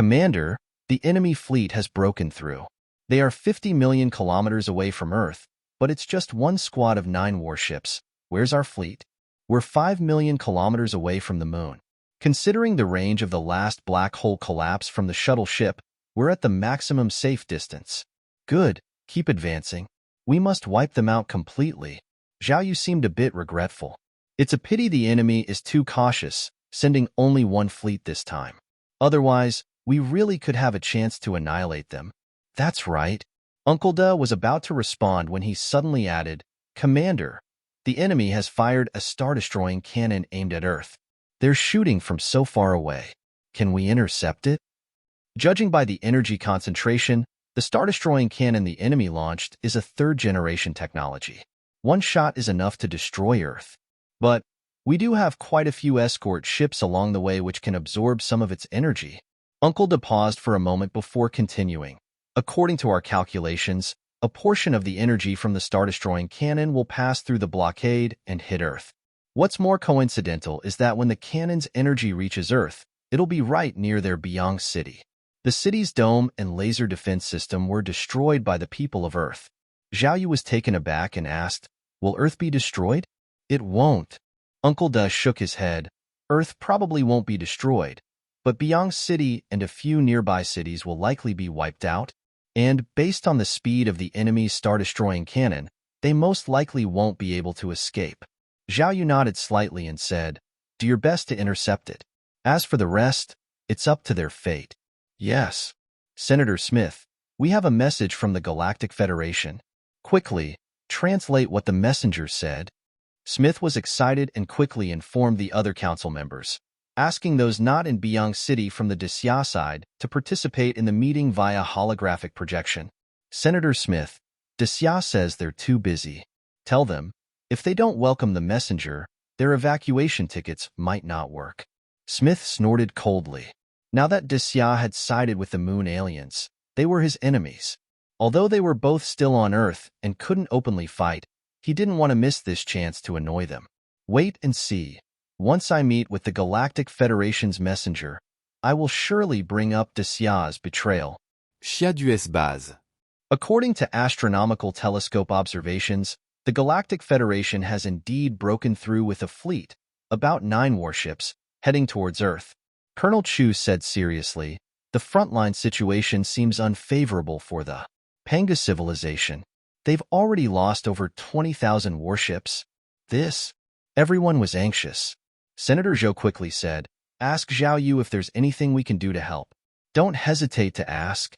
Commander, the enemy fleet has broken through. They are 50 million kilometers away from Earth, but it's just one squad of 9 warships. Where's our fleet? We're 5 million kilometers away from the moon. Considering the range of the last black hole collapse from the shuttle ship, we're at the maximum safe distance. Good, keep advancing. We must wipe them out completely. Zhao Yu seemed a bit regretful. It's a pity the enemy is too cautious, sending only one fleet this time. Otherwise, we really could have a chance to annihilate them. That's right. Uncle Da was about to respond when he suddenly added, Commander, the enemy has fired a star-destroying cannon aimed at Earth. They're shooting from so far away. Can we intercept it? Judging by the energy concentration, the star-destroying cannon the enemy launched is a third-generation technology. One shot is enough to destroy Earth. But we do have quite a few escort ships along the way which can absorb some of its energy. Uncle Da paused for a moment before continuing. According to our calculations, a portion of the energy from the star-destroying cannon will pass through the blockade and hit Earth. What's more coincidental is that when the cannon's energy reaches Earth, it'll be right near their Biang city. The city's dome and laser defense system were destroyed by the people of Earth. Zhao Yu was taken aback and asked, Will Earth be destroyed? It won't. Uncle Da shook his head. Earth probably won't be destroyed, but Biang City and a few nearby cities will likely be wiped out. And, based on the speed of the enemy's star-destroying cannon, they most likely won't be able to escape. Zhao Yu nodded slightly and said, Do your best to intercept it. As for the rest, it's up to their fate. Yes. Senator Smith, we have a message from the Galactic Federation. Quickly, translate what the messenger said. Smith was excited and quickly informed the other council members, asking those not in Biang City from the Disya side to participate in the meeting via holographic projection. Senator Smith, Disya says they're too busy. Tell them, if they don't welcome the messenger, their evacuation tickets might not work. Smith snorted coldly. Now that Disya had sided with the moon aliens, they were his enemies. Although they were both still on Earth and couldn't openly fight, he didn't want to miss this chance to annoy them. Wait and see. Once I meet with the Galactic Federation's messenger, I will surely bring up Disya's betrayal. Chia d'US base. According to astronomical telescope observations, the Galactic Federation has indeed broken through with a fleet, about 9 warships, heading towards Earth. Colonel Chu said seriously, the frontline situation seems unfavorable for the Panga civilization. They've already lost over 20,000 warships. Everyone was anxious. Senator Zhou quickly said, Ask Zhao Yu if there's anything we can do to help. Don't hesitate to ask.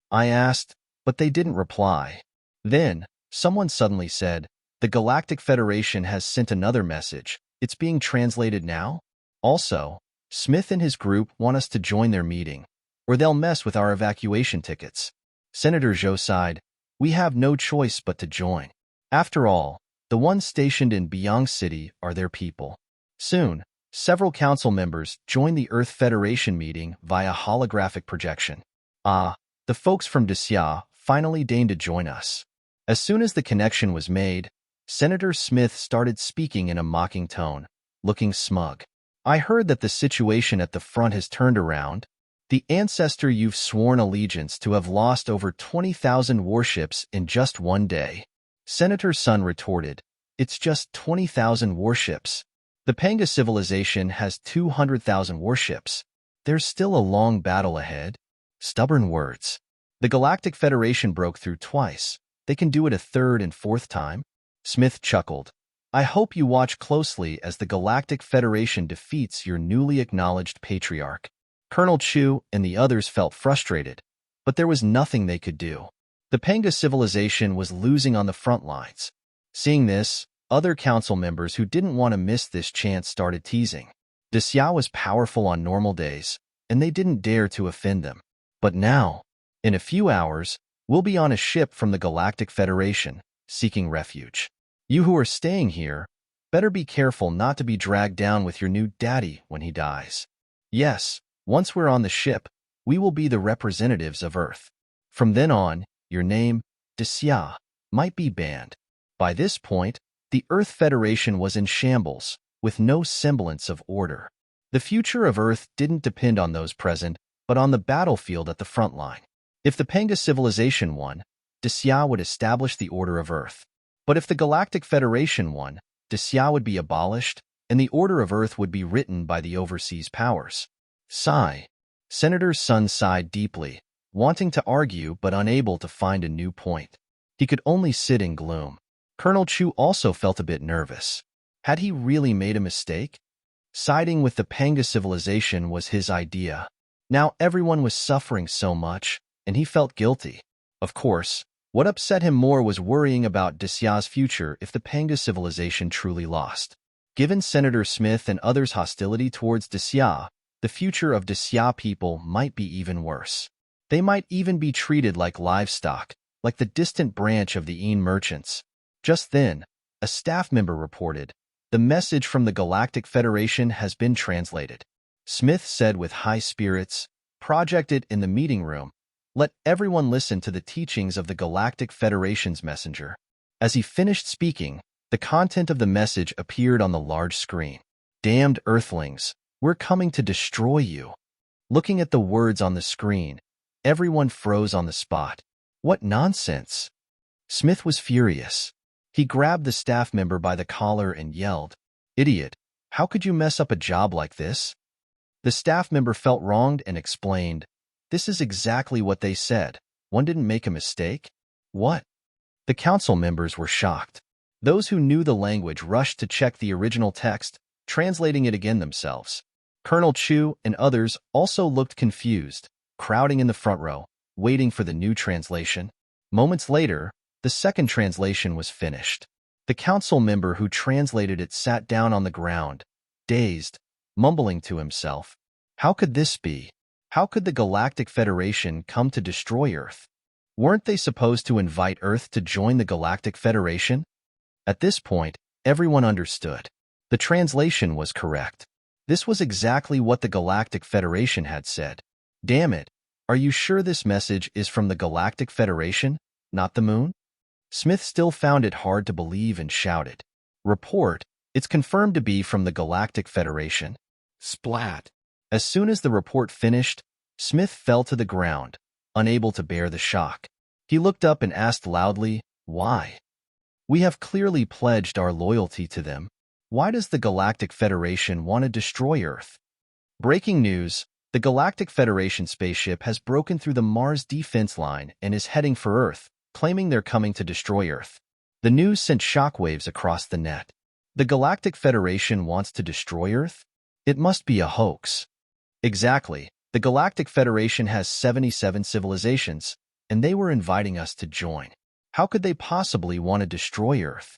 I asked, but they didn't reply. Then, someone suddenly said, The Galactic Federation has sent another message. It's being translated now? Also, Smith and his group want us to join their meeting, or they'll mess with our evacuation tickets. Senator Zhou sighed, We have no choice but to join. After all, the ones stationed in Biang City are their people. Soon, several council members joined the Earth Federation meeting via holographic projection. The folks from Disya finally deigned to join us. As soon as the connection was made, Senator Smith started speaking in a mocking tone, looking smug. I heard that the situation at the front has turned around. The ancestor you've sworn allegiance to have lost over 20,000 warships in just one day. Senator Sun retorted, It's just 20,000 warships. The Panga civilization has 200,000 warships. There's still a long battle ahead. Stubborn words. The Galactic Federation broke through twice. They can do it a third and fourth time. Smith chuckled. I hope you watch closely as the Galactic Federation defeats your newly acknowledged patriarch. Colonel Chu and the others felt frustrated, but there was nothing they could do. The Panga civilization was losing on the front lines. Seeing this, other council members who didn't want to miss this chance started teasing. Disya was powerful on normal days, and they didn't dare to offend them. But now, in a few hours, we'll be on a ship from the Galactic Federation, seeking refuge. You who are staying here, better be careful not to be dragged down with your new daddy when he dies. Yes, once we're on the ship, we will be the representatives of Earth. From then on, your name, Disya, might be banned. By this point, the Earth Federation was in shambles, with no semblance of order. The future of Earth didn't depend on those present, but but on the battlefield at the front line. If the Panga civilization won, Dixia would establish the Order of Earth. But if the Galactic Federation won, Dixia would be abolished, and the Order of Earth would be written by the overseas powers. Sigh. Senator Sun sighed deeply, wanting to argue but unable to find a new point. He could only sit in gloom. Colonel Chu also felt a bit nervous. Had he really made a mistake? Siding with the Panga civilization was his idea. Now everyone was suffering so much, and he felt guilty. Of course, what upset him more was worrying about Dixia's future if the Panga civilization truly lost. Given Senator Smith and others' hostility towards Dixia, the future of Dixia people might be even worse. They might even be treated like livestock, like the distant branch of the Een merchants. Just then, a staff member reported, "The message from the Galactic Federation has been translated." Smith said with high spirits, projected in the meeting room, "Let everyone listen to the teachings of the Galactic Federation's messenger." As he finished speaking, the content of the message appeared on the large screen. "Damned Earthlings, we're coming to destroy you." Looking at the words on the screen, everyone froze on the spot. What nonsense! Smith was furious. He grabbed the staff member by the collar and yelled, "Idiot, how could you mess up a job like this?" The staff member felt wronged and explained, "This is exactly what they said. One didn't make a mistake." What? The council members were shocked. Those who knew the language rushed to check the original text, translating it again themselves. Colonel Chu and others also looked confused, crowding in the front row, waiting for the new translation. Moments later, the second translation was finished. The council member who translated it sat down on the ground, dazed, mumbling to himself, "How could this be? How could the Galactic Federation come to destroy Earth? Weren't they supposed to invite Earth to join the Galactic Federation?" At this point, everyone understood. The translation was correct. This was exactly what the Galactic Federation had said. Damn it, are you sure this message is from the Galactic Federation, not the moon? Smith still found it hard to believe and shouted, "Report, it's confirmed to be from the Galactic Federation." Splat. As soon as the report finished, Smith fell to the ground, unable to bear the shock. He looked up and asked loudly, "Why? We have clearly pledged our loyalty to them. Why does the Galactic Federation want to destroy Earth?" Breaking news, the Galactic Federation spaceship has broken through the Mars defense line and is heading for Earth, claiming they're coming to destroy Earth. The news sent shockwaves across the net. The Galactic Federation wants to destroy Earth? It must be a hoax. Exactly. The Galactic Federation has 77 civilizations, and they were inviting us to join. How could they possibly want to destroy Earth?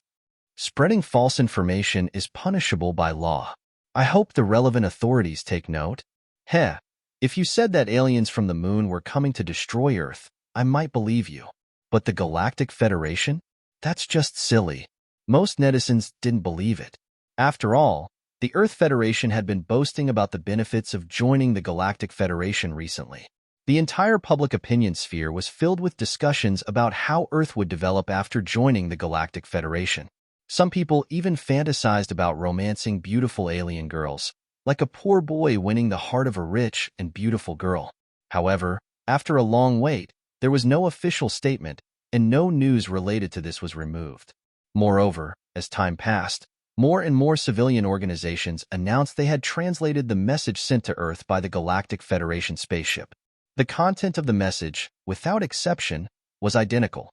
Spreading false information is punishable by law. I hope the relevant authorities take note. Heh, if you said that aliens from the moon were coming to destroy Earth, I might believe you. But the Galactic Federation? That's just silly. Most netizens didn't believe it. After all, the Earth Federation had been boasting about the benefits of joining the Galactic Federation recently. The entire public opinion sphere was filled with discussions about how Earth would develop after joining the Galactic Federation. Some people even fantasized about romancing beautiful alien girls, like a poor boy winning the heart of a rich and beautiful girl. However, after a long wait, there was no official statement, and no news related to this was removed. Moreover, as time passed, more and more civilian organizations announced they had translated the message sent to Earth by the Galactic Federation spaceship. The content of the message, without exception, was identical.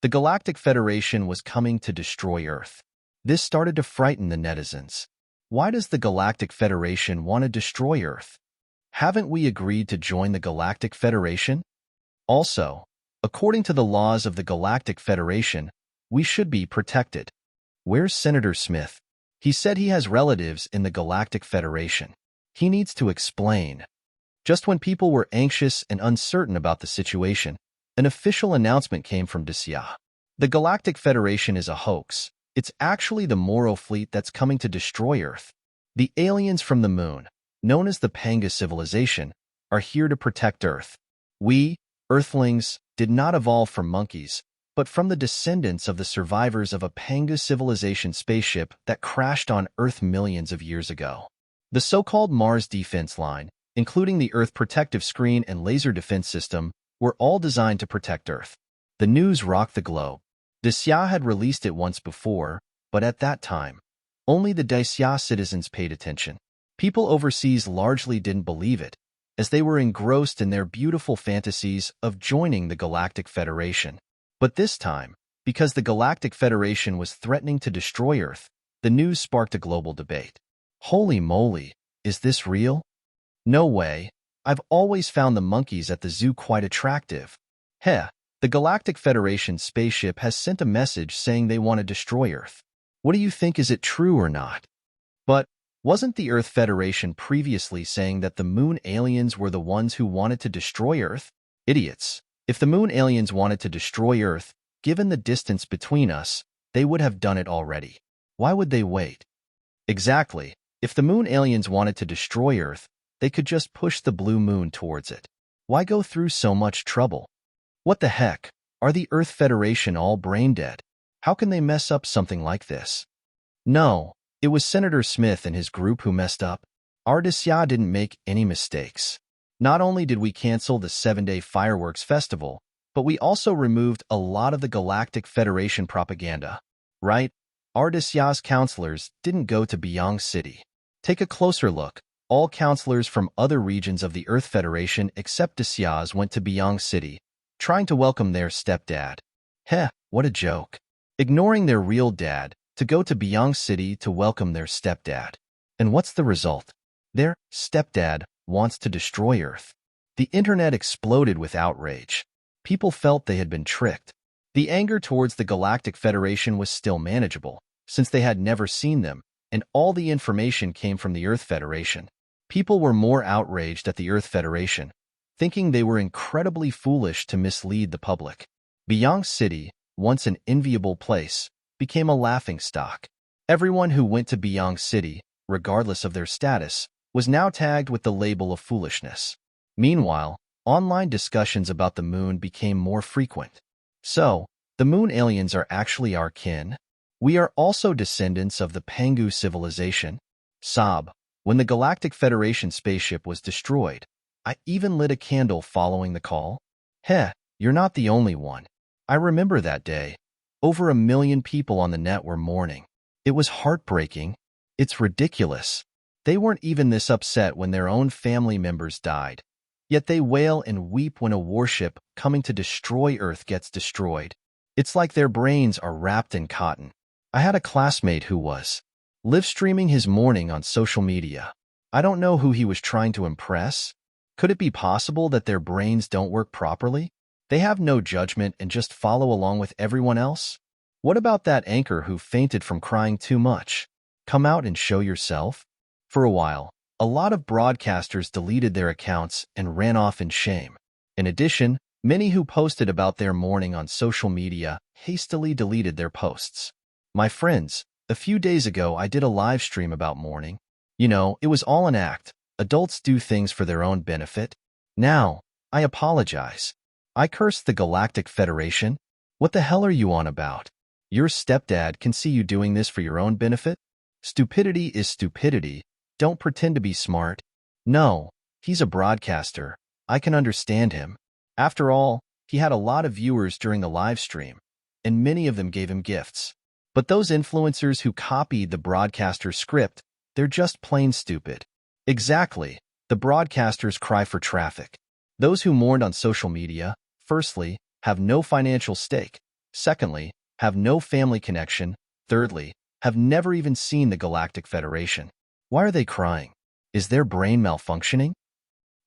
The Galactic Federation was coming to destroy Earth. This started to frighten the netizens. Why does the Galactic Federation want to destroy Earth? Haven't we agreed to join the Galactic Federation? Also, according to the laws of the Galactic Federation, we should be protected. Where's Senator Smith? He said he has relatives in the Galactic Federation. He needs to explain. Just when people were anxious and uncertain about the situation, an official announcement came from Dixia. The Galactic Federation is a hoax. It's actually the Moro fleet that's coming to destroy Earth. The aliens from the moon, known as the Panga civilization, are here to protect Earth. We, Earthlings, did not evolve from monkeys, but from the descendants of the survivors of a Panga civilization spaceship that crashed on Earth millions of years ago. The so-called Mars defense line including the Earth protective screen and laser defense system, were all designed to protect Earth. The news rocked the globe. Dacia had released it once before, but at that time, only the Dacia citizens paid attention. People overseas largely didn't believe it, as they were engrossed in their beautiful fantasies of joining the Galactic Federation. But this time, because the Galactic Federation was threatening to destroy Earth, the news sparked a global debate. Holy moly, is this real? No way. I've always found the monkeys at the zoo quite attractive. Heh, the Galactic Federation spaceship has sent a message saying they want to destroy Earth. What do you think, is it true or not? But wasn't the Earth Federation previously saying that the moon aliens were the ones who wanted to destroy Earth? Idiots. If the moon aliens wanted to destroy Earth, given the distance between us, they would have done it already. Why would they wait? Exactly. If the moon aliens wanted to destroy Earth, they could just push the blue moon towards it. Why go through so much trouble? What the heck? Are the Earth Federation all brain dead? How can they mess up something like this? No, it was Senator Smith and his group who messed up. Our Dacia didn't make any mistakes. Not only did we cancel the 7-day fireworks festival, but we also removed a lot of the Galactic Federation propaganda. Right? Our Dacia's counselors didn't go to Byong City. Take a closer look. All counselors from other regions of the Earth Federation except Dacia's went to Byong City, trying to welcome their stepdad. Heh, what a joke. Ignoring their real dad to go to Byong City to welcome their stepdad. And what's the result? Their stepdad wants to destroy Earth. The internet exploded with outrage. People felt they had been tricked. The anger towards the Galactic Federation was still manageable, since they had never seen them, and all the information came from the Earth Federation. People were more outraged at the Earth Federation, thinking they were incredibly foolish to mislead the public. Byong City, once an enviable place, became a laughingstock. Everyone who went to Byong City, regardless of their status, was now tagged with the label of foolishness. Meanwhile, online discussions about the moon became more frequent. So, the moon aliens are actually our kin? We are also descendants of the Pangu civilization? Sob. When the Galactic Federation spaceship was destroyed, I even lit a candle following the call. Heh, you're not the only one. I remember that day. Over 1 million people on the net were mourning. It was heartbreaking. It's ridiculous. They weren't even this upset when their own family members died. Yet they wail and weep when a warship coming to destroy Earth gets destroyed. It's like their brains are wrapped in cotton. I had a classmate who was live streaming his mourning on social media. I don't know who he was trying to impress. Could it be possible that their brains don't work properly? They have no judgment and just follow along with everyone else? What about that anchor who fainted from crying too much? Come out and show yourself? For a while, a lot of broadcasters deleted their accounts and ran off in shame. In addition, many who posted about their mourning on social media hastily deleted their posts. My friends, a few days ago I did a live stream about mourning. You know, it was all an act. Adults do things for their own benefit. Now, I apologize. I cursed the Galactic Federation. What the hell are you on about? Your stepdad can see you doing this for your own benefit? Stupidity is stupidity. Don't pretend to be smart. No, he's a broadcaster. I can understand him. After all, he had a lot of viewers during the live stream, and many of them gave him gifts. But those influencers who copied the broadcaster's script, they're just plain stupid. Exactly. The broadcasters cry for traffic. Those who mourned on social media, firstly, have no financial stake. Secondly, have no family connection. Thirdly, have never even seen the Galactic Federation. Why are they crying? Is their brain malfunctioning?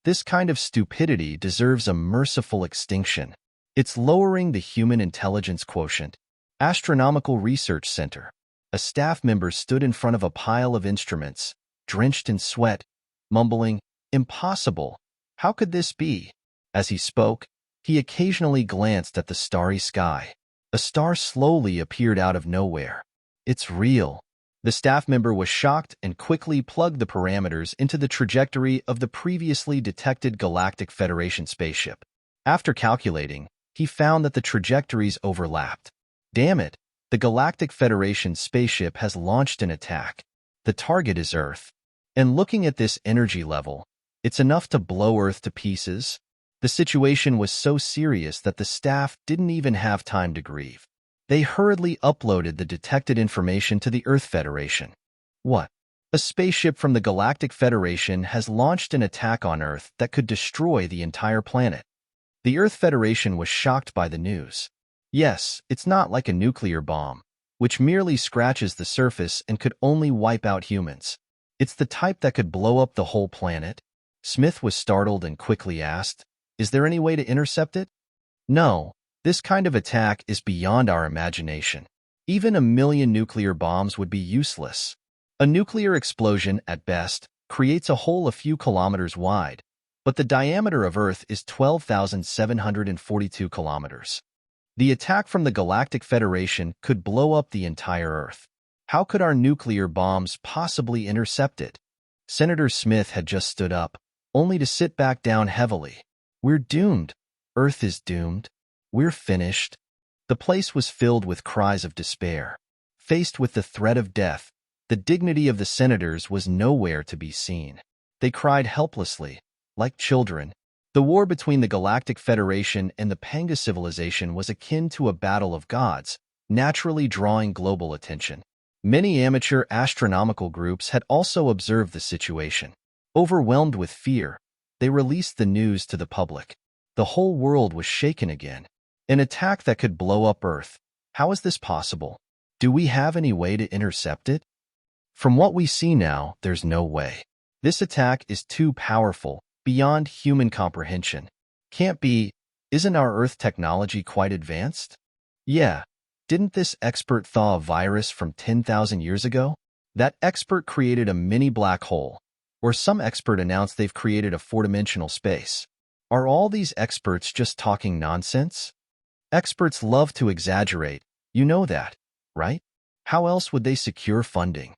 This kind of stupidity deserves a merciful extinction. It's lowering the human intelligence quotient. Astronomical Research Center. A staff member stood in front of a pile of instruments, drenched in sweat, mumbling, "Impossible! How could this be?" As he spoke, he occasionally glanced at the starry sky. A star slowly appeared out of nowhere. It's real. The staff member was shocked and quickly plugged the parameters into the trajectory of the previously detected Galactic Federation spaceship. After calculating, he found that the trajectories overlapped. Damn it, the Galactic Federation spaceship has launched an attack. The target is Earth. And looking at this energy level, It's enough to blow Earth to pieces. The situation was so serious that the staff didn't even have time to grieve. They hurriedly uploaded the detected information to the Earth Federation. What? A spaceship from the Galactic Federation has launched an attack on Earth that could destroy the entire planet. The Earth Federation was shocked by the news. Yes, it's not like a nuclear bomb, which merely scratches the surface and could only wipe out humans. It's the type that could blow up the whole planet. Smith was startled and quickly asked, "Is there any way to intercept it?" No, this kind of attack is beyond our imagination. Even 1,000,000 nuclear bombs would be useless. A nuclear explosion, at best, creates a hole a few kilometers wide, but the diameter of Earth is 12,742 kilometers. The attack from the Galactic Federation could blow up the entire Earth. How could our nuclear bombs possibly intercept it? Senator Smith had just stood up, only to sit back down heavily. We're doomed. Earth is doomed. We're finished. The place was filled with cries of despair. Faced with the threat of death, the dignity of the senators was nowhere to be seen. They cried helplessly, like children. The war between the Galactic Federation and the Panga civilization was akin to a battle of gods, naturally drawing global attention. Many amateur astronomical groups had also observed the situation. Overwhelmed with fear, they released the news to the public. The whole world was shaken again. An attack that could blow up Earth. How is this possible? Do we have any way to intercept it? From what we see now, there's no way. This attack is too powerful, beyond human comprehension. Can't be. Isn't our Earth technology quite advanced? Yeah. Didn't this expert thaw a virus from 10,000 years ago? That expert created a mini black hole. Or some expert announced they've created a four-dimensional space. Are all these experts just talking nonsense? Experts love to exaggerate. You know that, right? How else would they secure funding?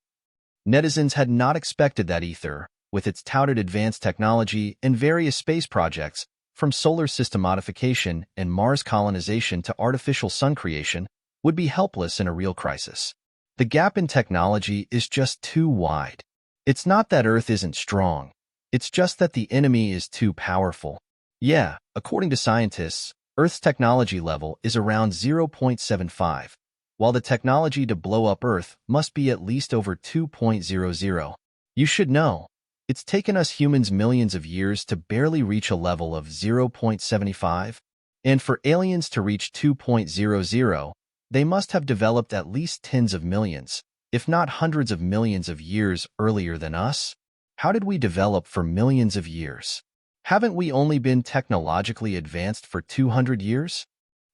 Netizens had not expected that Ether, with its touted advanced technology and various space projects, from solar system modification and Mars colonization to artificial sun creation, would be helpless in a real crisis. The gap in technology is just too wide. It's not that Earth isn't strong. It's just that the enemy is too powerful. Yeah, according to scientists, Earth's technology level is around 0.75, while the technology to blow up Earth must be at least over 2.00. You should know, it's taken us humans millions of years to barely reach a level of 0.75, and for aliens to reach 2.00, they must have developed at least tens of millions, if not hundreds of millions of years earlier than us. How did we develop for millions of years? Haven't we only been technologically advanced for 200 years?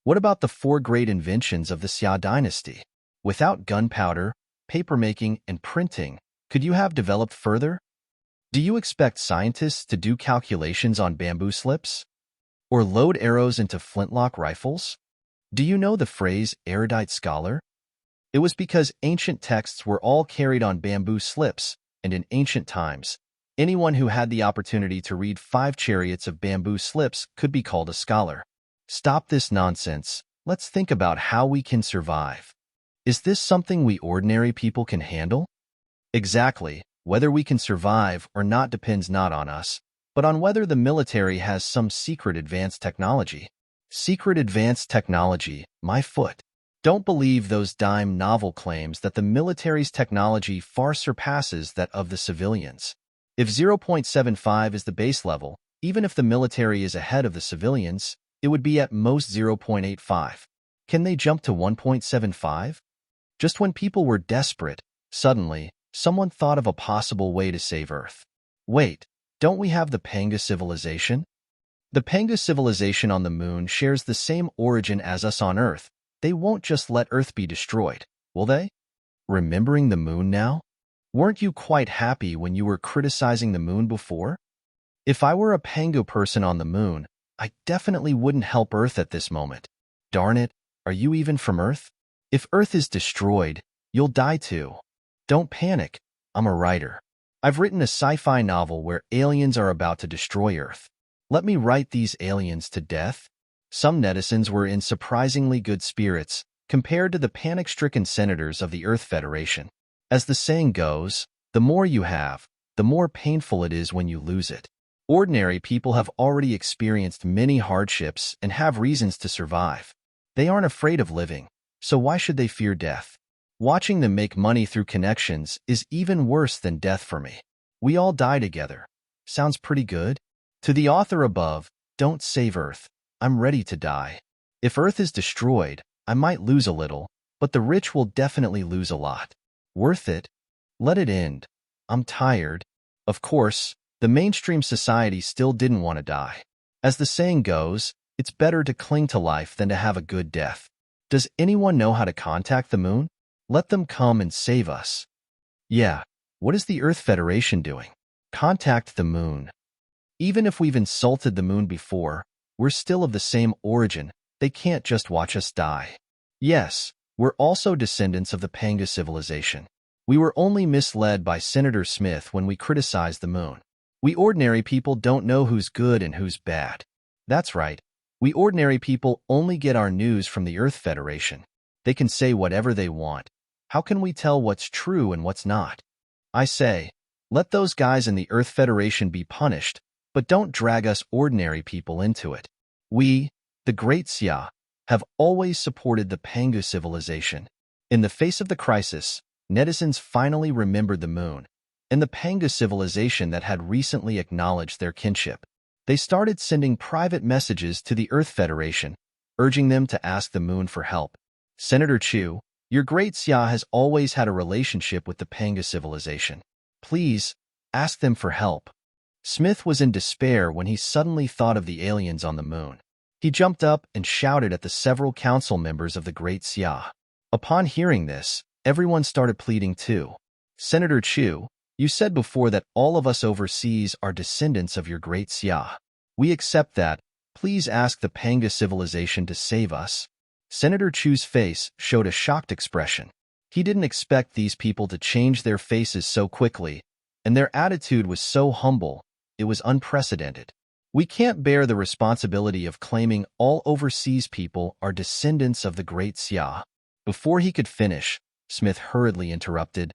What about the four great inventions of the Xia dynasty? Without gunpowder, papermaking, and printing, could you have developed further? Do you expect scientists to do calculations on bamboo slips? Or load arrows into flintlock rifles? Do you know the phrase erudite scholar? It was because ancient texts were all carried on bamboo slips, and in ancient times, anyone who had the opportunity to read 5 chariots of bamboo slips could be called a scholar. Stop this nonsense. Let's think about how we can survive. Is this something we ordinary people can handle? Exactly. Whether we can survive or not depends not on us, but on whether the military has some secret advanced technology. Secret advanced technology, my foot. Don't believe those dime novel claims that the military's technology far surpasses that of the civilians. If 0.75 is the base level, even if the military is ahead of the civilians, it would be at most 0.85. Can they jump to 1.75? Just when people were desperate, suddenly, someone thought of a possible way to save Earth. Wait, don't we have the Panga civilization? The Panga civilization on the moon shares the same origin as us on Earth. They won't just let Earth be destroyed, will they? Remembering the moon now? Weren't you quite happy when you were criticizing the moon before? If I were a Panga person on the moon, I definitely wouldn't help Earth at this moment. Darn it, are you even from Earth? If Earth is destroyed, you'll die too. Don't panic, I'm a writer. I've written a sci-fi novel where aliens are about to destroy Earth. Let me write these aliens to death? Some netizens were in surprisingly good spirits compared to the panic-stricken senators of the Earth Federation. As the saying goes, the more you have, the more painful it is when you lose it. Ordinary people have already experienced many hardships and have reasons to survive. They aren't afraid of living, so why should they fear death? Watching them make money through connections is even worse than death for me. We all die together. Sounds pretty good? To the author above, don't save Earth. I'm ready to die. If Earth is destroyed, I might lose a little, but the rich will definitely lose a lot. Worth it? Let it end. I'm tired. Of course, the mainstream society still didn't want to die. As the saying goes, it's better to cling to life than to have a good death. Does anyone know how to contact the moon? Let them come and save us. Yeah, what is the Earth Federation doing? Contact the moon. Even if we've insulted the moon before, we're still of the same origin. They can't just watch us die. Yes, we're also descendants of the Panga civilization. We were only misled by Senator Smith when we criticized the moon. We ordinary people don't know who's good and who's bad. That's right. We ordinary people only get our news from the Earth Federation. They can say whatever they want. How can we tell what's true and what's not? I say, let those guys in the Earth Federation be punished, but don't drag us ordinary people into it. We, the Great Xia, have always supported the Pangu civilization. In the face of the crisis, netizens finally remembered the moon and the Pangu civilization that had recently acknowledged their kinship. They started sending private messages to the Earth Federation, urging them to ask the moon for help. Senator Chu, your Great Xia has always had a relationship with the Pangu civilization. Please, ask them for help. Smith was in despair when he suddenly thought of the aliens on the moon. He jumped up and shouted at the several council members of the Great Xia. Upon hearing this, everyone started pleading too. Senator Chu, you said before that all of us overseas are descendants of your Great Xia. We accept that. Please ask the Panga civilization to save us. Senator Chu's face showed a shocked expression. He didn't expect these people to change their faces so quickly, and their attitude was so humble, it was unprecedented. We can't bear the responsibility of claiming all overseas people are descendants of the Great Xia. Before he could finish, Smith hurriedly interrupted.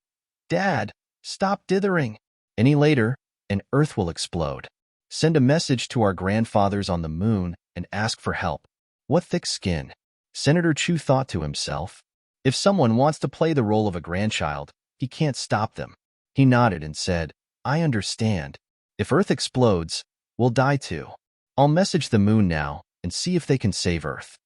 Dad, stop dithering. Any later, and Earth will explode. Send a message to our grandfathers on the moon and ask for help. What thick skin. Senator Chu thought to himself. If someone wants to play the role of a grandchild, he can't stop them. He nodded and said, I understand. If Earth explodes, we'll die too. I'll message the moon now and see if they can save Earth.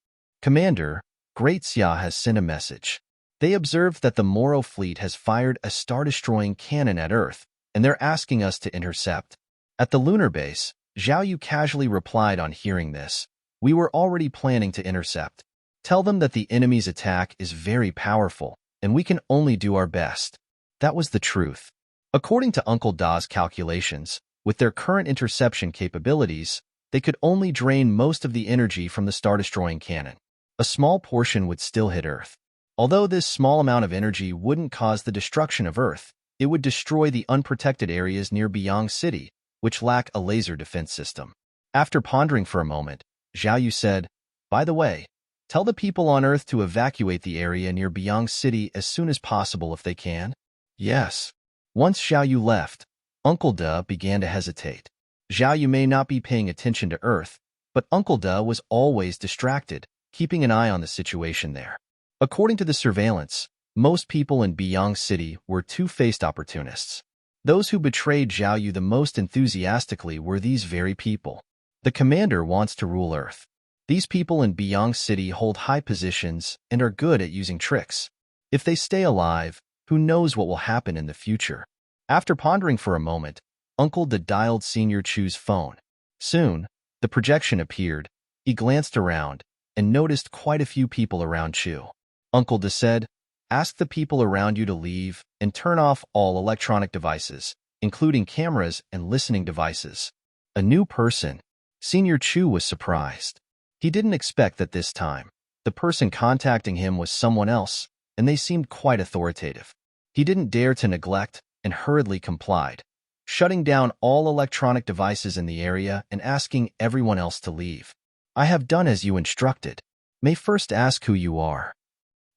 Commander, Great Xia has sent a message. They observed that the Moro fleet has fired a star-destroying cannon at Earth, and they're asking us to intercept. At the lunar base, Zhao Yu casually replied on hearing this. We were already planning to intercept. Tell them that the enemy's attack is very powerful, and we can only do our best. That was the truth. According to Uncle Da's calculations, with their current interception capabilities, they could only drain most of the energy from the star-destroying cannon. A small portion would still hit Earth. Although this small amount of energy wouldn't cause the destruction of Earth, it would destroy the unprotected areas near Biang City, which lack a laser defense system. After pondering for a moment, Zhao Yu said, By the way, tell the people on Earth to evacuate the area near Biang City as soon as possible if they can. Yes. Once Zhao Yu left, Uncle Da began to hesitate. Zhao Yu may not be paying attention to Earth, but Uncle Da was always distracted, keeping an eye on the situation there. According to the surveillance, most people in Biang City were two-faced opportunists. Those who betrayed Zhao Yu the most enthusiastically were these very people. The commander wants to rule Earth. These people in Biang City hold high positions and are good at using tricks. If they stay alive, who knows what will happen in the future? After pondering for a moment, Uncle Da dialed Senior Chu's phone. Soon, the projection appeared. He glanced around and noticed quite a few people around Chu. Uncle Da said, Ask the people around you to leave and turn off all electronic devices, including cameras and listening devices. A new person. Senior Chu was surprised. He didn't expect that this time. The person contacting him was someone else, and they seemed quite authoritative. He didn't dare to neglect and hurriedly complied, shutting down all electronic devices in the area and asking everyone else to leave. I have done as you instructed. May first ask who you are.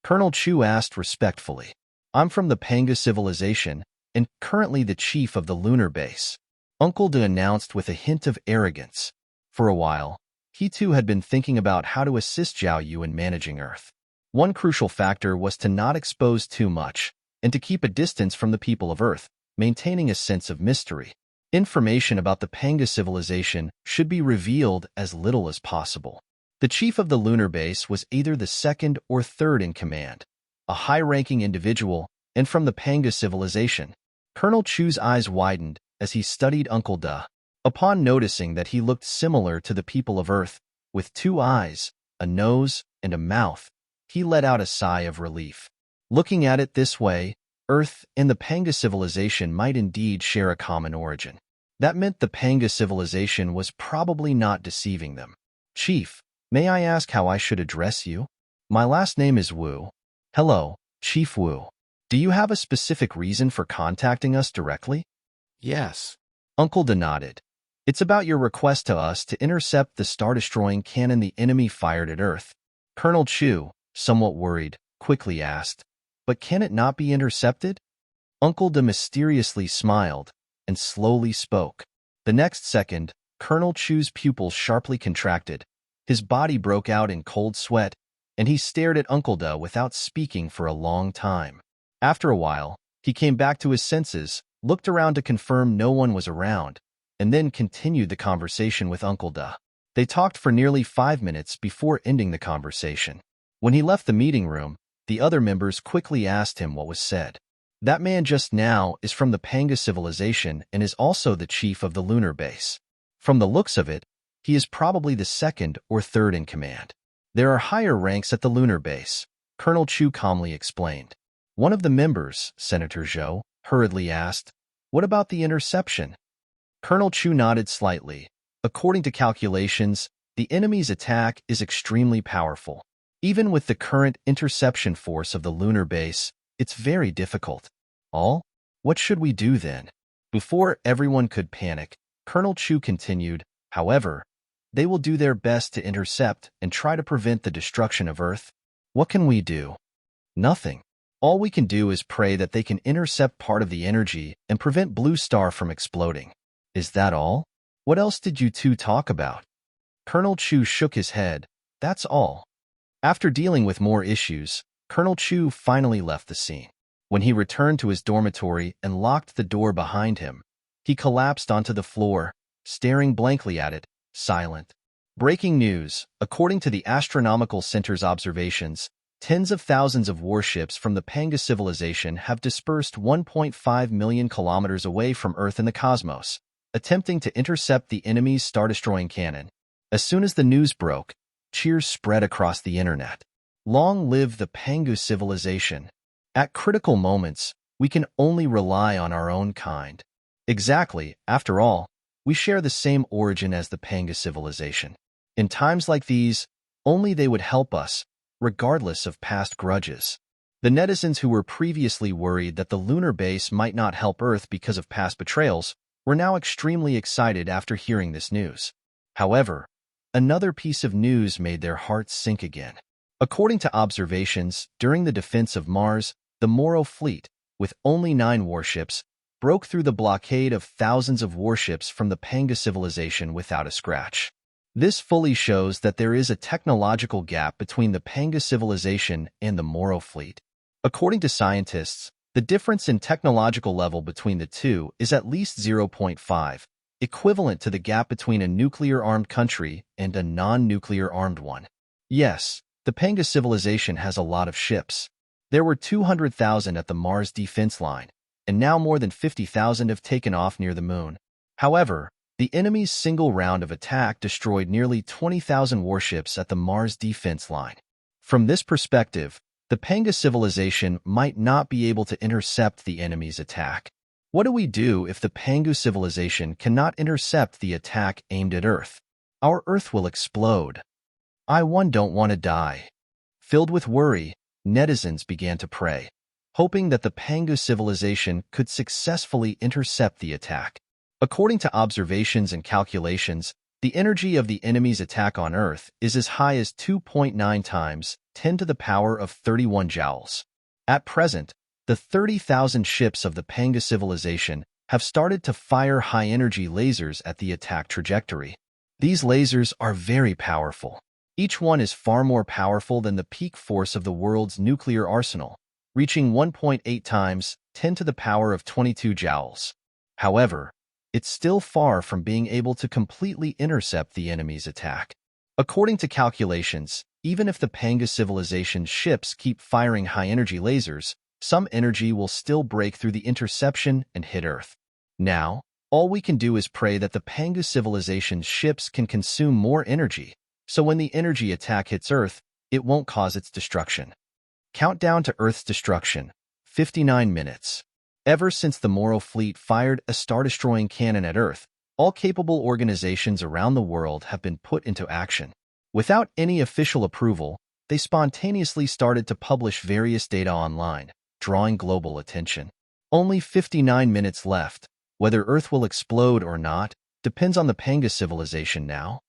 Colonel Chu asked respectfully. I'm from the Panga civilization and currently the chief of the lunar base. Uncle De announced with a hint of arrogance. For a while, he too had been thinking about how to assist Zhao Yu in managing Earth. One crucial factor was to not expose too much, and to keep a distance from the people of Earth, maintaining a sense of mystery. Information about the Panga civilization should be revealed as little as possible. The chief of the lunar base was either the second or third in command, a high-ranking individual, and from the Panga civilization. Colonel Chu's eyes widened as he studied Uncle De. Upon noticing that he looked similar to the people of Earth, with 2 eyes, a nose, and a mouth, he let out a sigh of relief. Looking at it this way, Earth and the Panga civilization might indeed share a common origin. That meant the Panga civilization was probably not deceiving them. Chief, may I ask how I should address you? My last name is Wu. Hello, Chief Wu. Do you have a specific reason for contacting us directly? Yes. Uncle De nodded. It's about your request to us to intercept the star-destroying cannon the enemy fired at Earth. Colonel Chu, somewhat worried, quickly asked, but can it not be intercepted? Uncle De mysteriously smiled and slowly spoke. The next second, Colonel Chu's pupils sharply contracted. His body broke out in cold sweat, and he stared at Uncle De without speaking for a long time. After a while, he came back to his senses, looked around to confirm no one was around, and then continued the conversation with Uncle De. They talked for nearly 5 minutes before ending the conversation. When he left the meeting room, the other members quickly asked him what was said. That man just now is from the Panga civilization and is also the chief of the lunar base. From the looks of it, he is probably the second or third in command. There are higher ranks at the lunar base, Colonel Chu calmly explained. One of the members, Senator Zhou, hurriedly asked, what about the interception? Colonel Chu nodded slightly. According to calculations, the enemy's attack is extremely powerful. Even with the current interception force of the lunar base, it's very difficult. What should we do then? Before everyone could panic, Colonel Chu continued, however, they will do their best to intercept and try to prevent the destruction of Earth. What can we do? Nothing. All we can do is pray that they can intercept part of the energy and prevent Blue Star from exploding. Is that all? What else did you two talk about? Colonel Chu shook his head. That's all. After dealing with more issues, Colonel Chu finally left the scene. When he returned to his dormitory and locked the door behind him, he collapsed onto the floor, staring blankly at it, silent. Breaking news. According to the Astronomical Center's observations, tens of thousands of warships from the Panga civilization have dispersed 1.5 million kilometers away from Earth in the cosmos, attempting to intercept the enemy's star-destroying cannon. As soon as the news broke, cheers spread across the internet. Long live the Panga civilization. At critical moments, we can only rely on our own kind. Exactly, after all, we share the same origin as the Panga civilization. In times like these, only they would help us, regardless of past grudges. The netizens who were previously worried that the lunar base might not help Earth because of past betrayals were now extremely excited after hearing this news. However, another piece of news made their hearts sink again. According to observations, during the defense of Mars, the Moro fleet, with only 9 warships, broke through the blockade of thousands of warships from the Panga civilization without a scratch. This fully shows that there is a technological gap between the Panga civilization and the Moro fleet. According to scientists, the difference in technological level between the two is at least 0.5, equivalent to the gap between a nuclear-armed country and a non-nuclear-armed one. Yes, the Panga civilization has a lot of ships. There were 200,000 at the Mars defense line, and now more than 50,000 have taken off near the moon. However, the enemy's single round of attack destroyed nearly 20,000 warships at the Mars defense line. From this perspective, the Panga civilization might not be able to intercept the enemy's attack. What do we do if the Panga civilization cannot intercept the attack aimed at Earth? Our Earth will explode. I don't want to die. Filled with worry, netizens began to pray, hoping that the Panga civilization could successfully intercept the attack. According to observations and calculations, the energy of the enemy's attack on Earth is as high as 2.9 times 10 to the power of 31 joules. At present, the 30,000 ships of the Panga civilization have started to fire high-energy lasers at the attack trajectory. These lasers are very powerful. Each one is far more powerful than the peak force of the world's nuclear arsenal, reaching 1.8 times 10 to the power of 22 joules. However, it's still far from being able to completely intercept the enemy's attack. According to calculations, even if the Panga civilization's ships keep firing high-energy lasers, some energy will still break through the interception and hit Earth. Now, all we can do is pray that the Panga civilization's ships can consume more energy, so when the energy attack hits Earth, it won't cause its destruction. Countdown to Earth's destruction, 59 minutes. Ever since the Moro fleet fired a star-destroying cannon at Earth, all capable organizations around the world have been put into action. Without any official approval, they spontaneously started to publish various data online, drawing global attention. Only 59 minutes left. Whether Earth will explode or not depends on the Panga civilization now.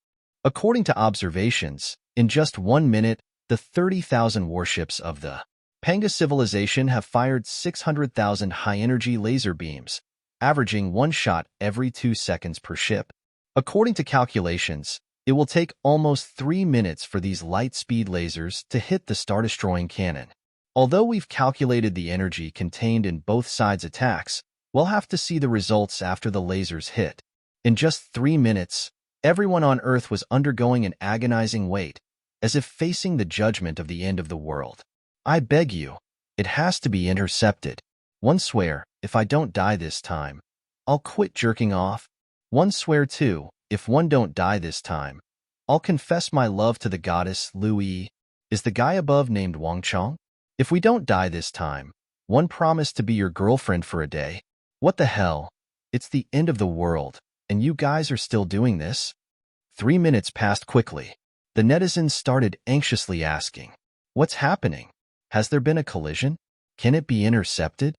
According to observations, in just 1 minute, the 30,000 warships of the Panga civilization have fired 600,000 high-energy laser beams, averaging one shot every 2 seconds per ship. According to calculations, it will take almost 3 minutes for these light-speed lasers to hit the star-destroying cannon. Although we've calculated the energy contained in both sides' attacks, we'll have to see the results after the lasers hit. In just 3 minutes, everyone on Earth was undergoing an agonizing wait, as if facing the judgment of the end of the world. I beg you, it has to be intercepted. One swear, if I don't die this time, I'll quit jerking off. One swear too, if one don't die this time, I'll confess my love to the goddess Lu. Is the guy above named Wang Chong? If we don't die this time, one promised to be your girlfriend for a day. What the hell? It's the end of the world, and you guys are still doing this? 3 minutes passed quickly. The netizens started anxiously asking, what's happening? Has there been a collision? Can it be intercepted?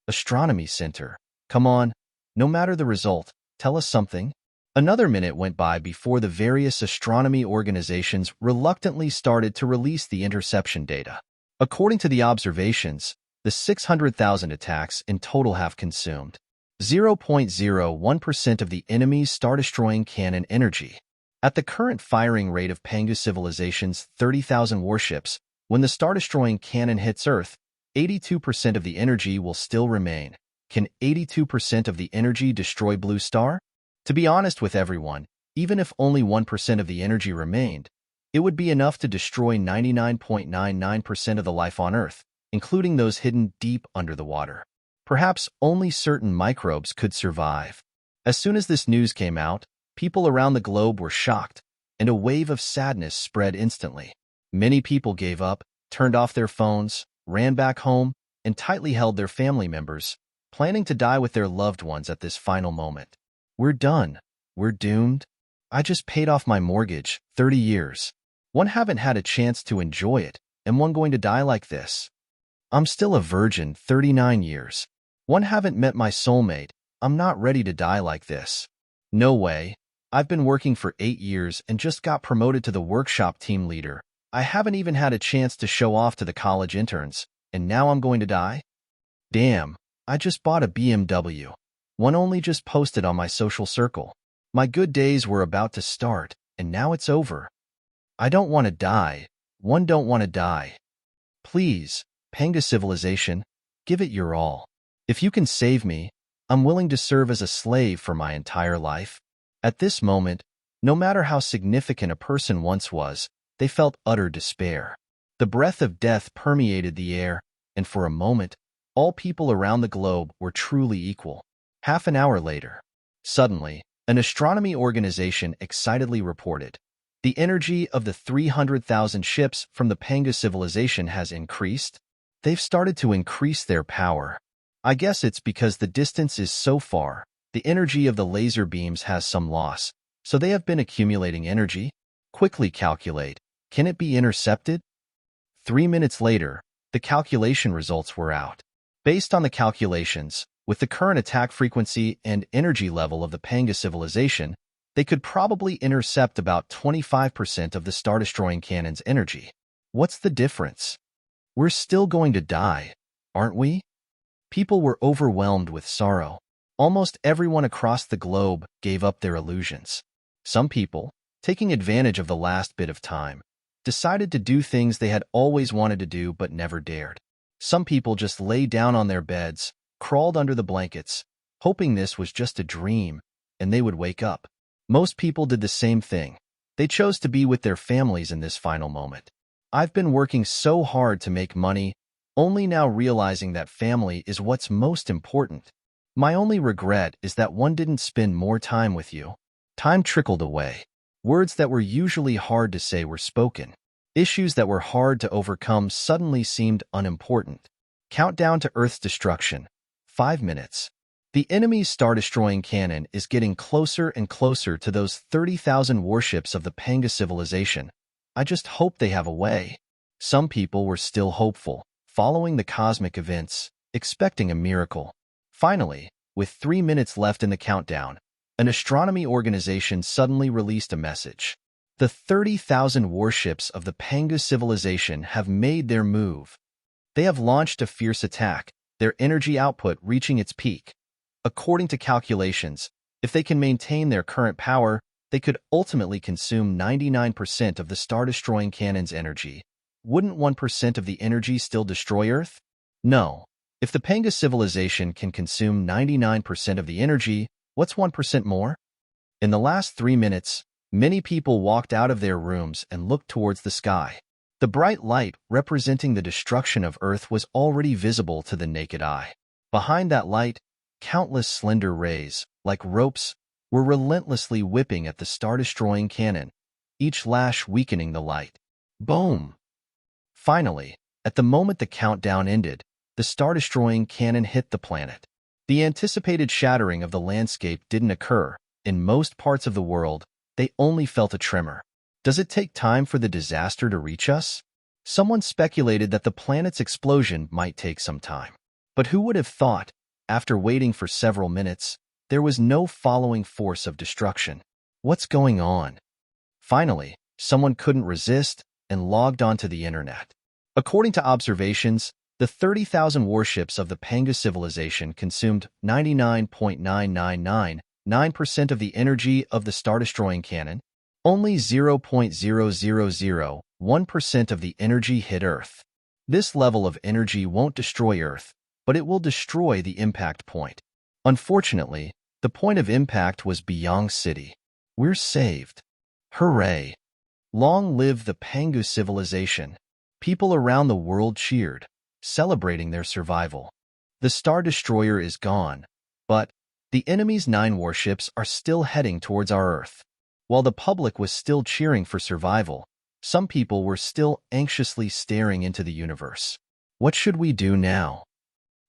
Astronomy Center, come on, no matter the result, tell us something. Another minute went by before the various astronomy organizations reluctantly started to release the interception data. According to the observations, the 600,000 attacks in total have consumed 0.01% of the enemy's star-destroying cannon energy. At the current firing rate of Panga civilization's 30,000 warships, when the star-destroying cannon hits Earth, 82% of the energy will still remain. Can 82% of the energy destroy Blue Star? To be honest with everyone, even if only 1% of the energy remained, it would be enough to destroy 99.99% of the life on Earth, including those hidden deep under the water. Perhaps only certain microbes could survive. As soon as this news came out, people around the globe were shocked, and a wave of sadness spread instantly. Many people gave up, turned off their phones, ran back home, and tightly held their family members, planning to die with their loved ones at this final moment. We're done. We're doomed. I just paid off my mortgage, 30 years. One haven't had a chance to enjoy it, and one going to die like this. I'm still a virgin, 39 years. One haven't met my soulmate. I'm not ready to die like this. No way. I've been working for 8 years and just got promoted to the workshop team leader. I haven't even had a chance to show off to the college interns, and now I'm going to die? Damn, I just bought a BMW. One only just posted on my social circle. My good days were about to start, and now it's over. I don't want to die. One don't want to die. Please, Panga civilization, give it your all. If you can save me, I'm willing to serve as a slave for my entire life. At this moment, no matter how significant a person once was, they felt utter despair. The breath of death permeated the air, and for a moment, all people around the globe were truly equal. Half an hour later, suddenly, an astronomy organization excitedly reported, the energy of the 300,000 ships from the Panga civilization has increased. They've started to increase their power. I guess it's because the distance is so far, the energy of the laser beams has some loss, so they have been accumulating energy. Quickly calculate. Can it be intercepted? 3 minutes later, the calculation results were out. Based on the calculations, with the current attack frequency and energy level of the Panga civilization, they could probably intercept about 25% of the star-destroying cannon's energy. What's the difference? We're still going to die, aren't we? People were overwhelmed with sorrow. Almost everyone across the globe gave up their illusions. Some people, taking advantage of the last bit of time, decided to do things they had always wanted to do but never dared. Some people just lay down on their beds, crawled under the blankets, hoping this was just a dream and they would wake up. Most people did the same thing. They chose to be with their families in this final moment. I've been working so hard to make money, only now realizing that family is what's most important. My only regret is that one didn't spend more time with you. Time trickled away. Words that were usually hard to say were spoken. Issues that were hard to overcome suddenly seemed unimportant. Countdown to Earth's destruction. 5 minutes. The enemy's star-destroying cannon is getting closer and closer to those 30,000 warships of the Panga civilization. I just hope they have a way. Some people were still hopeful, following the cosmic events, expecting a miracle. Finally, with 3 minutes left in the countdown, an astronomy organization suddenly released a message. The 30,000 warships of the Panga civilization have made their move. They have launched a fierce attack, their energy output reaching its peak. According to calculations, if they can maintain their current power, they could ultimately consume 99% of the star-destroying cannon's energy. Wouldn't 1% of the energy still destroy Earth? No. If the Panga civilization can consume 99% of the energy, what's 1% more? In the last 3 minutes, many people walked out of their rooms and looked towards the sky. The bright light representing the destruction of Earth was already visible to the naked eye. Behind that light, countless slender rays, like ropes, were relentlessly whipping at the star-destroying cannon, each lash weakening the light. Boom! Finally, at the moment the countdown ended, the star-destroying cannon hit the planet. The anticipated shattering of the landscape didn't occur. In most parts of the world, they only felt a tremor. Does it take time for the disaster to reach us? Someone speculated that the planet's explosion might take some time. But who would have thought, after waiting for several minutes, there was no following force of destruction? What's going on? Finally, someone couldn't resist and logged onto the internet. According to observations, the 30,000 warships of the Panga civilization consumed 99.9999% of the energy of the star-destroying cannon. Only 0.0001% of the energy hit Earth. This level of energy won't destroy Earth, but it will destroy the impact point. Unfortunately, the point of impact was Byong City. We're saved. Hooray! Long live the Pangu civilization. People around the world cheered, celebrating their survival. The Star Destroyer is gone, but the enemy's 9 warships are still heading towards our Earth. While the public was still cheering for survival, some people were still anxiously staring into the universe. What should we do now?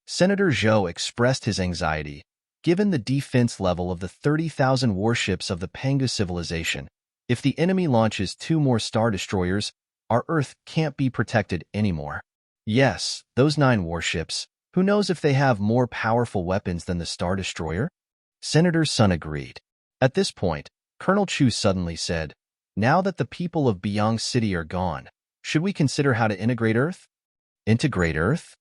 Senator Zhou expressed his anxiety. Given the defense level of the 30,000 warships of the Panga civilization, if the enemy launches 2 more Star Destroyers, our Earth can't be protected anymore. Yes, those 9 warships. Who knows if they have more powerful weapons than the Star Destroyer? Senator Sun agreed. At this point, Colonel Chu suddenly said, "Now that the people of Byong City are gone, should we consider how to integrate Earth?" Integrate Earth?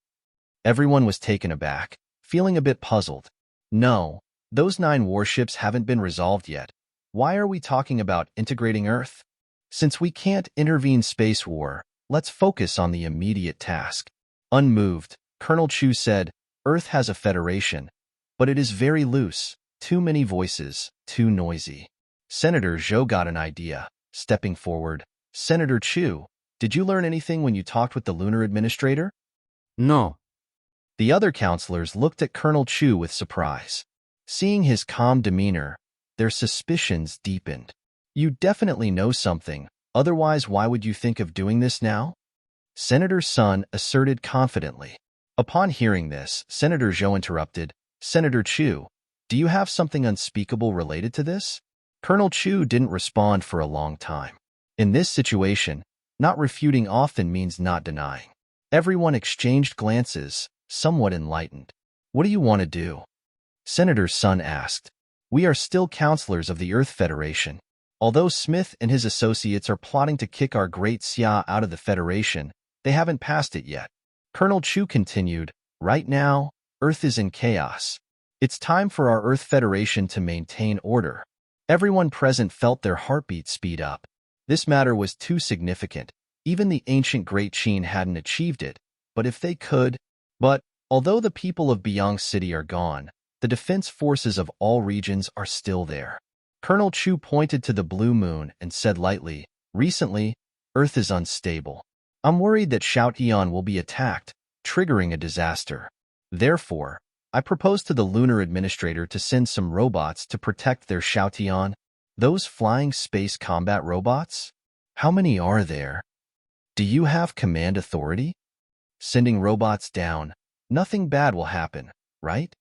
Everyone was taken aback, feeling a bit puzzled. No, those 9 warships haven't been resolved yet. Why are we talking about integrating Earth? Since we can't intervene space war, let's focus on the immediate task. Unmoved, Colonel Chu said, Earth has a federation, but it is very loose, too many voices, too noisy. Senator Zhou got an idea, stepping forward. Senator Chu, did you learn anything when you talked with the lunar administrator? No. The other counselors looked at Colonel Chu with surprise. Seeing his calm demeanor, their suspicions deepened. You definitely know something, otherwise why would you think of doing this now? Senator Sun asserted confidently. Upon hearing this, Senator Zhou interrupted, Senator Chu, do you have something unspeakable related to this? Colonel Chu didn't respond for a long time. In this situation, not refuting often means not denying. Everyone exchanged glances, somewhat enlightened. What do you want to do? Senator Sun asked. We are still counselors of the Earth Federation. Although Smith and his associates are plotting to kick our great Xia out of the Federation, they haven't passed it yet. Colonel Chu continued, right now, Earth is in chaos. It's time for our Earth Federation to maintain order. Everyone present felt their heartbeat speed up. This matter was too significant. Even the ancient Great Qin hadn't achieved it, but if they could... But, although the people of Byong City are gone, the defense forces of all regions are still there. Colonel Chu pointed to the blue moon and said lightly, "Recently, Earth is unstable. I'm worried that Shoutian will be attacked, triggering a disaster. Therefore, I propose to the lunar administrator to send some robots to protect their Shoutian, those flying space combat robots. How many are there? Do you have command authority? Sending robots down, nothing bad will happen, right?"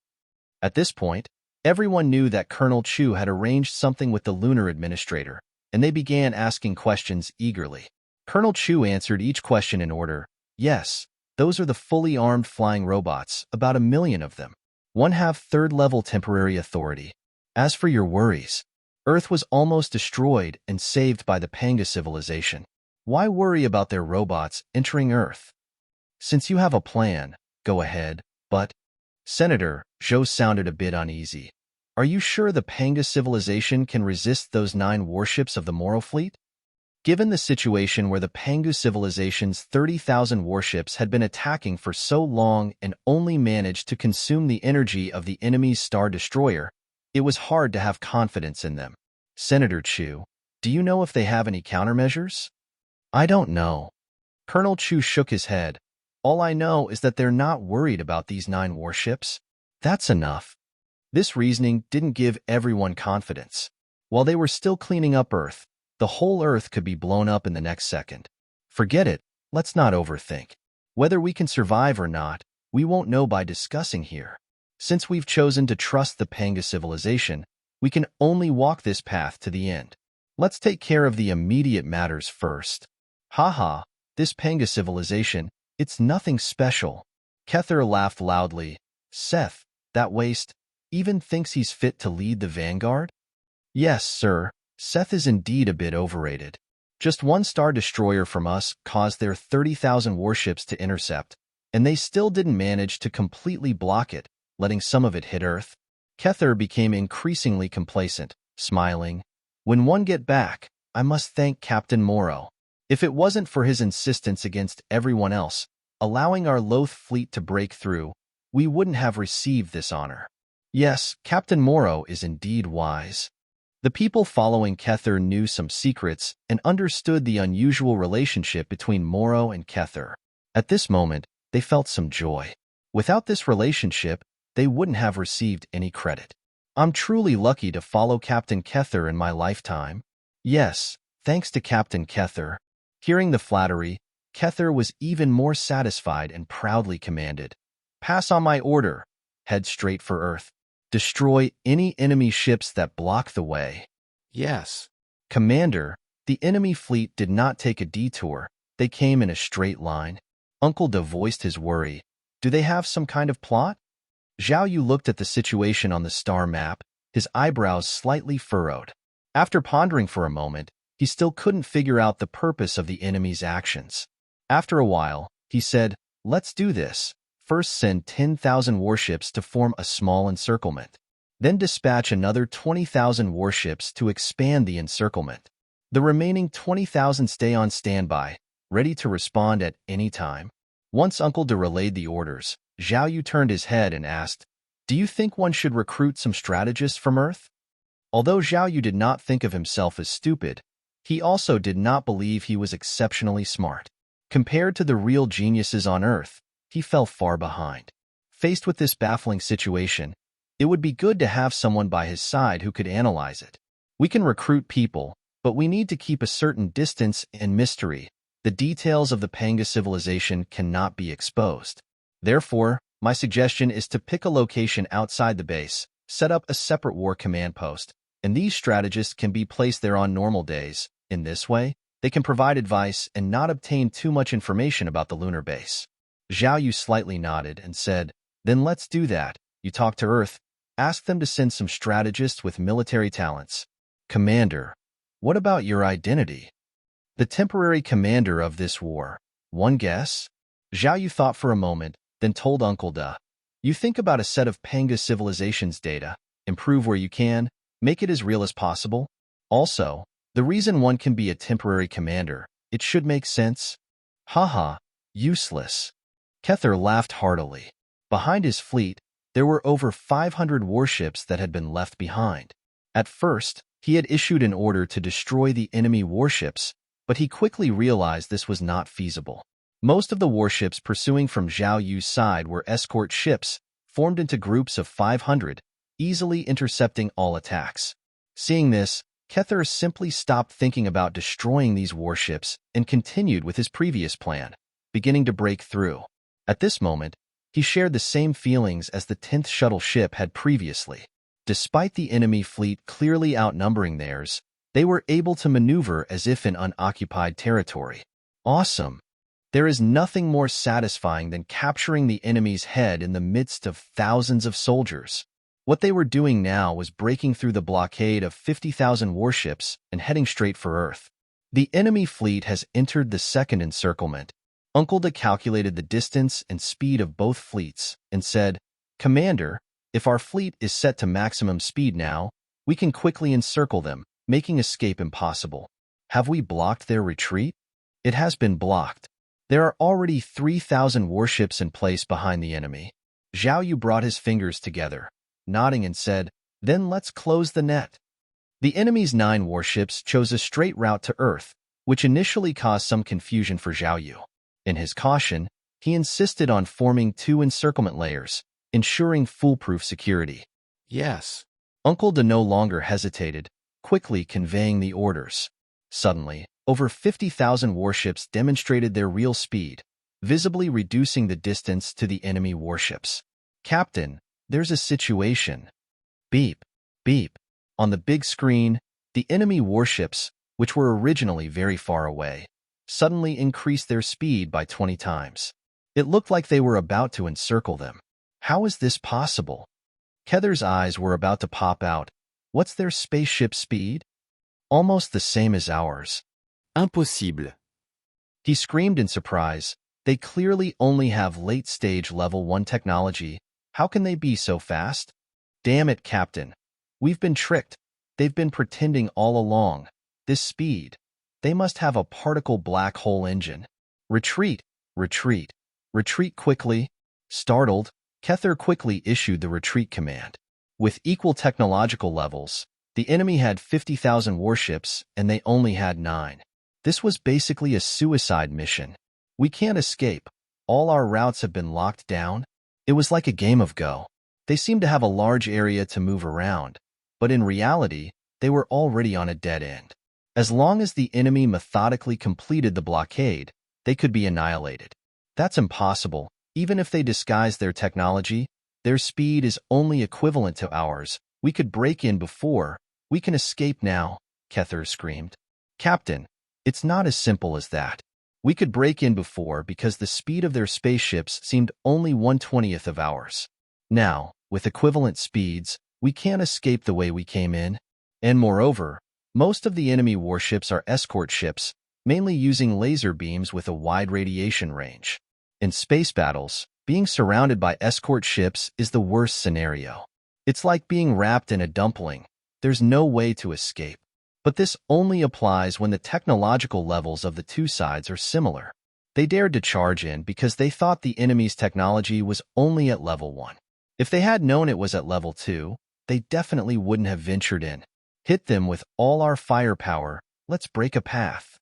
At this point, everyone knew that Colonel Chu had arranged something with the lunar administrator, and they began asking questions eagerly. Colonel Chu answered each question in order. Yes, those are the fully armed flying robots, about 1 million of them. One have third-level temporary authority. As for your worries, Earth was almost destroyed and saved by the Panga civilization. Why worry about their robots entering Earth? Since you have a plan, go ahead, but... Senator, Zhou sounded a bit uneasy. Are you sure the Panga civilization can resist those 9 warships of the Moro fleet? Given the situation where the Pangu civilization's 30,000 warships had been attacking for so long and only managed to consume the energy of the enemy's Star Destroyer, it was hard to have confidence in them. Senator Chu, do you know if they have any countermeasures? I don't know. Colonel Chu shook his head. All I know is that they're not worried about these 9 warships. That's enough. This reasoning didn't give everyone confidence. While they were still cleaning up Earth, the whole Earth could be blown up in the next second. Forget it, let's not overthink. Whether we can survive or not, we won't know by discussing here. Since we've chosen to trust the Panga civilization, we can only walk this path to the end. Let's take care of the immediate matters first. Haha, this Panga civilization, it's nothing special. Kether laughed loudly. Seth, that waste, even thinks he's fit to lead the vanguard? Yes, sir. Seth is indeed a bit overrated. Just one Star Destroyer from us caused their 30,000 warships to intercept, and they still didn't manage to completely block it, letting some of it hit Earth. Kether became increasingly complacent, smiling. When one get back, I must thank Captain Moro. If it wasn't for his insistence against everyone else, allowing our loath fleet to break through, we wouldn't have received this honor. Yes, Captain Moro is indeed wise. The people following Kether knew some secrets and understood the unusual relationship between Moro and Kether. At this moment, they felt some joy. Without this relationship, they wouldn't have received any credit. I'm truly lucky to follow Captain Kether in my lifetime. Yes, thanks to Captain Kether. Hearing the flattery, Kether was even more satisfied and proudly commanded, "Pass on my order. Head straight for Earth. Destroy any enemy ships that block the way." Yes. Commander, the enemy fleet did not take a detour. They came in a straight line. Uncle De voiced his worry. Do they have some kind of plot? Zhao Yu looked at the situation on the star map, his eyebrows slightly furrowed. After pondering for a moment, he still couldn't figure out the purpose of the enemy's actions. After a while, he said, "Let's do this. First send 10,000 warships to form a small encirclement. Then dispatch another 20,000 warships to expand the encirclement. The remaining 20,000 stay on standby, ready to respond at any time." Once Uncle De relayed the orders, Zhao Yu turned his head and asked, "Do you think one should recruit some strategists from Earth?" Although Zhao Yu did not think of himself as stupid, he also did not believe he was exceptionally smart. Compared to the real geniuses on Earth, he fell far behind. Faced with this baffling situation, it would be good to have someone by his side who could analyze it. We can recruit people, but we need to keep a certain distance and mystery. The details of the Panga civilization cannot be exposed. Therefore, my suggestion is to pick a location outside the base, set up a separate war command post, and these strategists can be placed there on normal days. In this way, they can provide advice and not obtain too much information about the lunar base. Zhao Yu slightly nodded and said, "Then let's do that. You talk to Earth. Ask them to send some strategists with military talents." Commander, what about your identity? The temporary commander of this war. One guess? Zhao Yu thought for a moment, then told Uncle De, You think about a set of Panga civilization's data, improve where you can, make it as real as possible. Also, the reason one can be a temporary commander, it should make sense. Haha, useless. Kether laughed heartily. Behind his fleet, there were over 500 warships that had been left behind. At first, he had issued an order to destroy the enemy warships, but he quickly realized this was not feasible. Most of the warships pursuing from Zhao Yu's side were escort ships, formed into groups of 500, easily intercepting all attacks. Seeing this, Kether simply stopped thinking about destroying these warships and continued with his previous plan, beginning to break through. At this moment, he shared the same feelings as the 10th shuttle ship had previously. Despite the enemy fleet clearly outnumbering theirs, they were able to maneuver as if in unoccupied territory. Awesome! There is nothing more satisfying than capturing the enemy's head in the midst of thousands of soldiers. What they were doing now was breaking through the blockade of 50,000 warships and heading straight for Earth. The enemy fleet has entered the second encirclement. Uncle Da calculated the distance and speed of both fleets and said, "Commander, if our fleet is set to maximum speed now, we can quickly encircle them, making escape impossible. Have we blocked their retreat?" It has been blocked. There are already 3,000 warships in place behind the enemy. Zhao Yu brought his fingers together, nodding and said, "Then let's close the net." The enemy's 9 warships chose a straight route to Earth, which initially caused some confusion for Zhao Yu. In his caution, he insisted on forming 2 encirclement layers, ensuring foolproof security. Yes. Uncle Da no longer hesitated, quickly conveying the orders. Suddenly, over 50,000 warships demonstrated their real speed, visibly reducing the distance to the enemy warships. "Captain, there's a situation." Beep, beep. On the big screen, the enemy warships, which were originally very far away, suddenly increased their speed by 20 times. It looked like they were about to encircle them. How is this possible? Kether's eyes were about to pop out. What's their spaceship speed? Almost the same as ours. Impossible. He screamed in surprise. They clearly only have late-stage level 1 technology. How can they be so fast? Damn it, Captain. We've been tricked. They've been pretending all along. This speed. They must have a particle black hole engine. Retreat, retreat, retreat quickly. Startled, Kether quickly issued the retreat command. With equal technological levels, the enemy had 50,000 warships and they only had 9. This was basically a suicide mission. We can't escape. All our routes have been locked down. It was like a game of Go. They seemed to have a large area to move around, but in reality, they were already on a dead end. As long as the enemy methodically completed the blockade, they could be annihilated. That's impossible. Even if they disguise their technology, their speed is only equivalent to ours. We could break in before. We can escape now, Kether screamed. Captain, it's not as simple as that. We could break in before because the speed of their spaceships seemed only 1/20th of ours. Now, with equivalent speeds, we can't escape the way we came in. And moreover, most of the enemy warships are escort ships, mainly using laser beams with a wide radiation range. In space battles, being surrounded by escort ships is the worst scenario. It's like being wrapped in a dumpling. There's no way to escape. But this only applies when the technological levels of the two sides are similar. They dared to charge in because they thought the enemy's technology was only at level 1. If they had known it was at level 2, they definitely wouldn't have ventured in. Hit them with all our firepower. Let's break a path.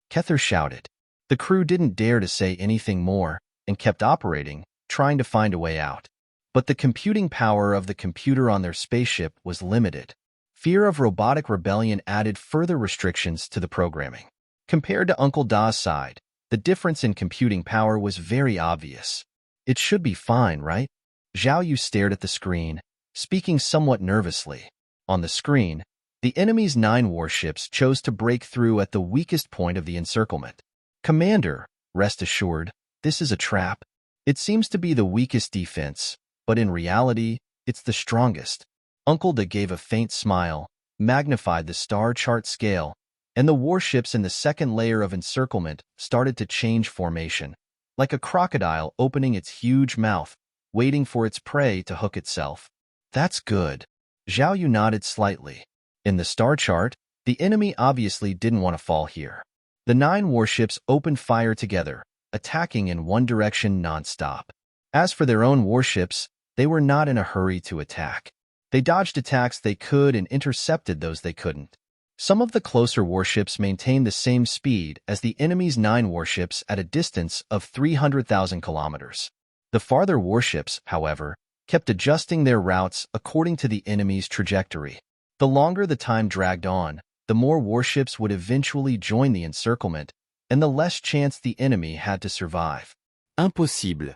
Kether shouted. The crew didn't dare to say anything more and kept operating, trying to find a way out. But the computing power of the computer on their spaceship was limited. Fear of robotic rebellion added further restrictions to the programming. Compared to Uncle Da's side, the difference in computing power was very obvious. It should be fine, right? Zhao Yu stared at the screen, speaking somewhat nervously. On the screen, the enemy's 9 warships chose to break through at the weakest point of the encirclement. Commander, rest assured, this is a trap. It seems to be the weakest defense, but in reality, it's the strongest. Uncle Da gave a faint smile, magnified the star chart scale, and the warships in the second layer of encirclement started to change formation. Like a crocodile opening its huge mouth, waiting for its prey to hook itself. That's good. Zhao Yu nodded slightly. In the star chart, the enemy obviously didn't want to fall here. The 9 warships opened fire together, attacking in one direction non-stop. As for their own warships, they were not in a hurry to attack. They dodged attacks they could and intercepted those they couldn't. Some of the closer warships maintained the same speed as the enemy's 9 warships at a distance of 300,000 kilometers. The farther warships, however, kept adjusting their routes according to the enemy's trajectory. The longer the time dragged on, the more warships would eventually join the encirclement, and the less chance the enemy had to survive. Impossible.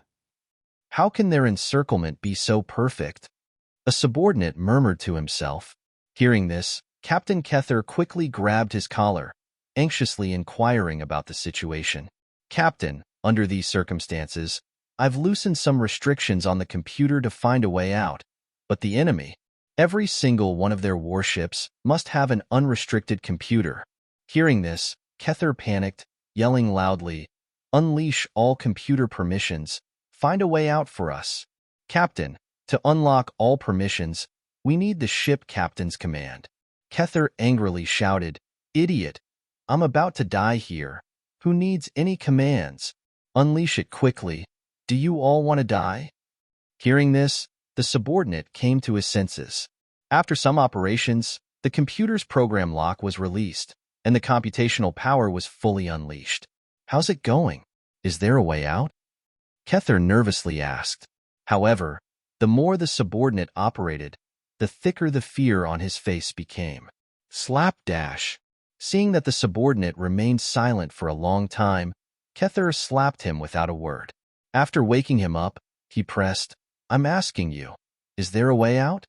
How can their encirclement be so perfect? A subordinate murmured to himself. Hearing this, Captain Kether quickly grabbed his collar, anxiously inquiring about the situation. Captain, under these circumstances, I've loosened some restrictions on the computer to find a way out, but the enemy, every single one of their warships, must have an unrestricted computer. Hearing this, Kether panicked, yelling loudly, "Unleash all computer permissions. Find a way out for us." Captain, to unlock all permissions, we need the ship captain's command. Kether angrily shouted, "Idiot! I'm about to die here. Who needs any commands? Unleash it quickly. Do you all want to die?" Hearing this, the subordinate came to his senses. After some operations, the computer's program lock was released, and the computational power was fully unleashed. "How's it going? Is there a way out?" Kether nervously asked. However, the more the subordinate operated, the thicker the fear on his face became. Slapdash. Seeing that the subordinate remained silent for a long time, Kether slapped him without a word. After waking him up, he pressed, "I'm asking you, is there a way out?"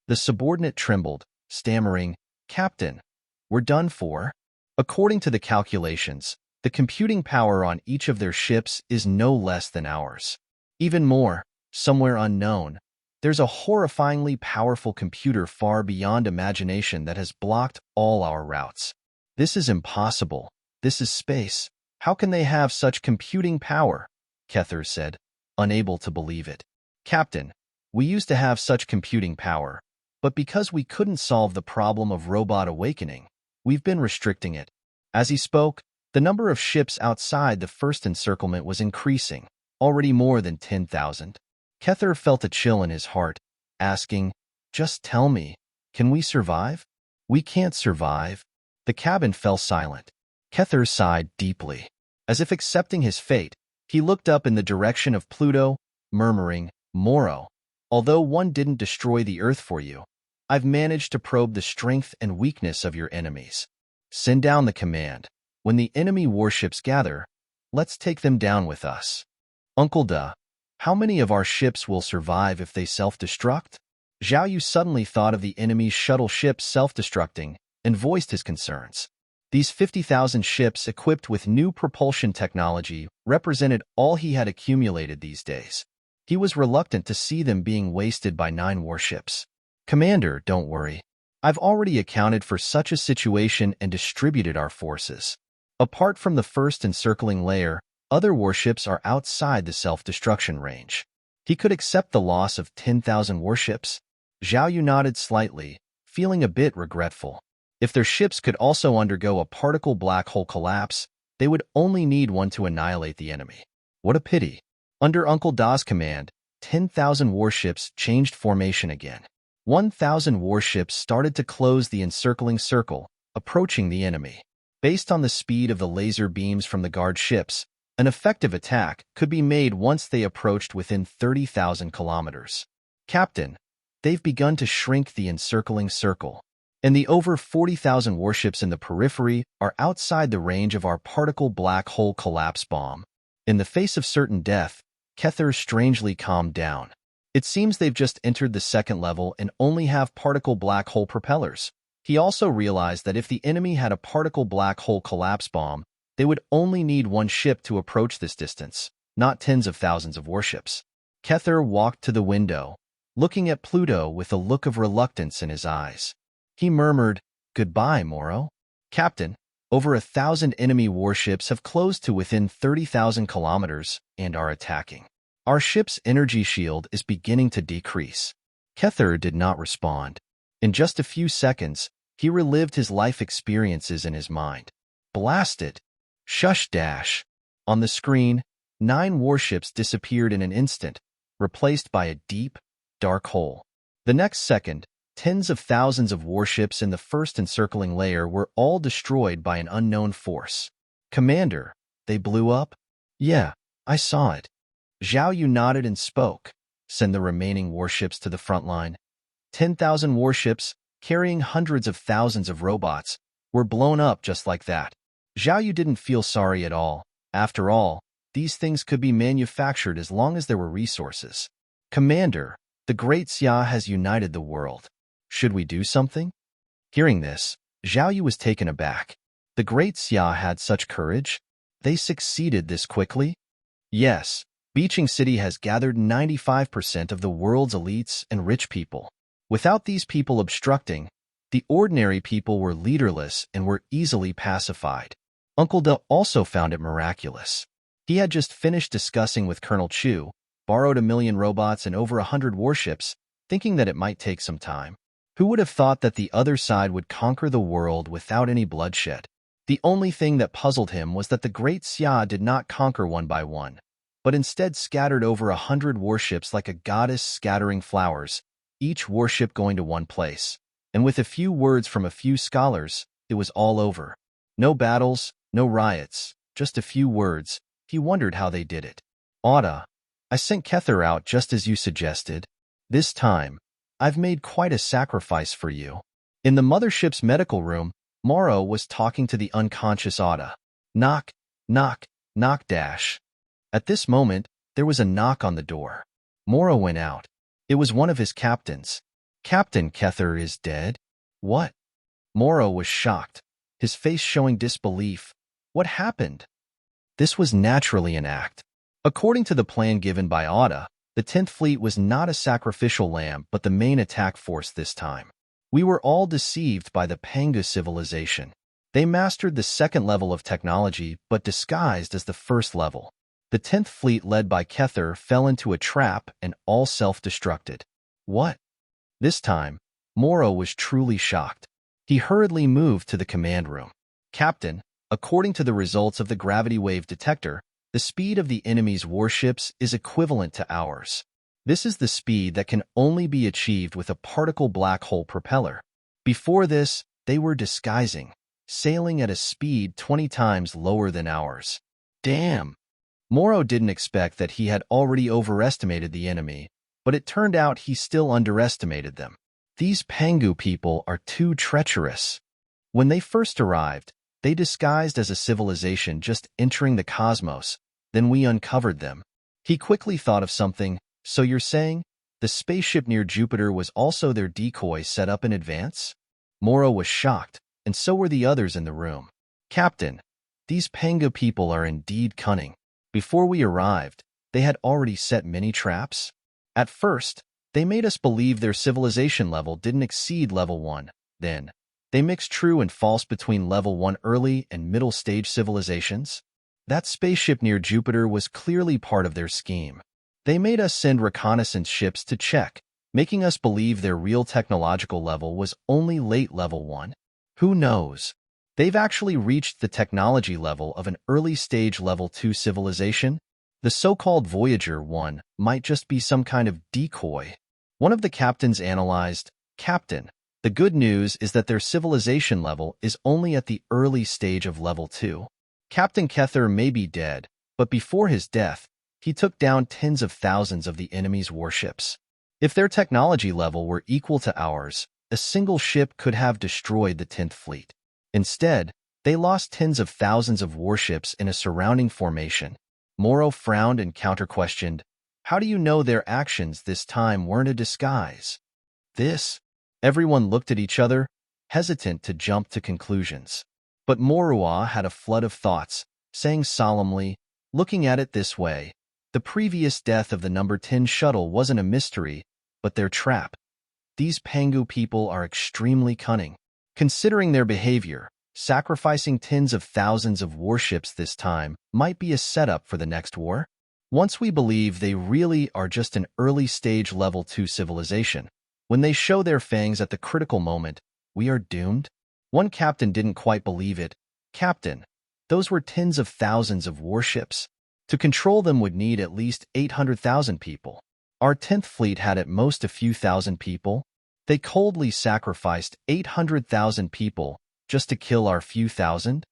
The subordinate trembled, stammering, "Captain, we're done for." According to the calculations, the computing power on each of their ships is no less than ours. Even more, somewhere unknown, there's a horrifyingly powerful computer far beyond imagination that has blocked all our routes. This is impossible. This is space. How can they have such computing power? Kether said, unable to believe it. Captain, we used to have such computing power, but because we couldn't solve the problem of robot awakening, we've been restricting it. As he spoke, the number of ships outside the first encirclement was increasing, already more than 10,000. Kether felt a chill in his heart, asking, "Just tell me, can we survive?" "We can't survive." The cabin fell silent. Kether sighed deeply. As if accepting his fate, he looked up in the direction of Pluto, murmuring, "Moro, although one didn't destroy the Earth for you, I've managed to probe the strength and weakness of your enemies. Send down the command. When the enemy warships gather, let's take them down with us." "Uncle Da, how many of our ships will survive if they self-destruct?" Zhao Yu suddenly thought of the enemy's shuttle ships self-destructing and voiced his concerns. These 50,000 ships equipped with new propulsion technology represented all he had accumulated these days. He was reluctant to see them being wasted by 9 warships. "Commander, don't worry. I've already accounted for such a situation and distributed our forces. Apart from the first encircling layer, other warships are outside the self-destruction range." He could accept the loss of 10,000 warships. Zhao Yu nodded slightly, feeling a bit regretful. If their ships could also undergo a particle black hole collapse, they would only need one to annihilate the enemy. What a pity. Under Uncle Da's command, 10,000 warships changed formation again. 1,000 warships started to close the encircling circle, approaching the enemy. Based on the speed of the laser beams from the guard ships, an effective attack could be made once they approached within 30,000 kilometers. "Captain, they've begun to shrink the encircling circle, and the over 40,000 warships in the periphery are outside the range of our particle black hole collapse bomb." In the face of certain death, Kether strangely calmed down. It seems they've just entered the second level and only have particle black hole propellers. He also realized that if the enemy had a particle black hole collapse bomb, they would only need one ship to approach this distance, not tens of thousands of warships. Kether walked to the window, looking at Pluto with a look of reluctance in his eyes. He murmured, "Goodbye, Moro." "Captain, over 1,000 enemy warships have closed to within 30,000 kilometers and are attacking. Our ship's energy shield is beginning to decrease. Kether did not respond. In just a few seconds, he relived his life experiences in his mind. Blast it! Shush dash! On the screen, 9 warships disappeared in an instant, replaced by a deep, dark hole. The next second, tens of thousands of warships in the first encircling layer were all destroyed by an unknown force. Commander, they blew up? Yeah, I saw it. Zhao Yu nodded and spoke. Send the remaining warships to the front line. 10,000 warships, carrying hundreds of thousands of robots, were blown up just like that. Zhao Yu didn't feel sorry at all. After all, these things could be manufactured as long as there were resources. Commander, the Great Xia has united the world. Should we do something? Hearing this, Zhao Yu was taken aback. The Great Xia had such courage? They succeeded this quickly? Yes, Beaching City has gathered 95% of the world's elites and rich people. Without these people obstructing, the ordinary people were leaderless and were easily pacified. Uncle De also found it miraculous. He had just finished discussing with Colonel Chu, borrowed 1 million robots and over 100 warships, thinking that it might take some time. Who would have thought that the other side would conquer the world without any bloodshed? The only thing that puzzled him was that the Great Xia did not conquer one by one, but instead scattered over 100 warships like a goddess scattering flowers, each warship going to one place. And with a few words from a few scholars, it was all over. No battles, no riots, just a few words. He wondered how they did it. Oda, I sent Kether out just as you suggested. This time, I've made quite a sacrifice for you. In the mothership's medical room, Morrow was talking to the unconscious Oda. Knock, knock, knock dash. At this moment, there was a knock on the door. Morrow went out. It was one of his captains. Captain Kether is dead? What? Morrow was shocked, his face showing disbelief. What happened? This was naturally an act. According to the plan given by Oda, the 10th Fleet was not a sacrificial lamb but the main attack force this time. We were all deceived by the Pangu civilization. They mastered the 2nd level of technology but disguised as the 1st level. The 10th Fleet led by Kether fell into a trap and all self-destructed. What? This time, Morrow was truly shocked. He hurriedly moved to the command room. Captain, according to the results of the gravity wave detector, the speed of the enemy's warships is equivalent to ours. This is the speed that can only be achieved with a particle black hole propeller. Before this, they were disguising, sailing at a speed 20 times lower than ours. Damn! Morrow didn't expect that he had already overestimated the enemy, but it turned out he still underestimated them. These Pangu people are too treacherous. When they first arrived, they disguised as a civilization just entering the cosmos, then we uncovered them. He quickly thought of something. So you're saying the spaceship near Jupiter was also their decoy set up in advance? Morrow was shocked, and so were the others in the room. Captain, these Pangu people are indeed cunning. Before we arrived, they had already set many traps. At first, they made us believe their civilization level didn't exceed level 1. Then, they mixed true and false between level 1 early and middle stage civilizations. That spaceship near Jupiter was clearly part of their scheme. They made us send reconnaissance ships to check, making us believe their real technological level was only late level 1. Who knows? They've actually reached the technology level of an early-stage level 2 civilization. The so-called Voyager 1 might just be some kind of decoy. One of the captains analyzed, Captain, the good news is that their civilization level is only at the early stage of level 2. Captain Kether may be dead, but before his death, he took down tens of thousands of the enemy's warships. If their technology level were equal to ours, a single ship could have destroyed the 10th Fleet. Instead, they lost tens of thousands of warships in a surrounding formation. Morrow frowned and counter-questioned, how do you know their actions this time weren't a disguise? Everyone looked at each other, hesitant to jump to conclusions. But Morua had a flood of thoughts, saying solemnly, looking at it this way, the previous death of the number 10 shuttle wasn't a mystery, but their trap. These Pangu people are extremely cunning. Considering their behavior, sacrificing tens of thousands of warships this time might be a setup for the next war. Once we believe they really are just an early-stage Level 2 civilization, when they show their fangs at the critical moment, we are doomed? One captain didn't quite believe it. Captain, those were tens of thousands of warships. To control them would need at least 800,000 people. Our 10th fleet had at most a few thousand people. They coldly sacrificed 800,000 people just to kill our few thousand?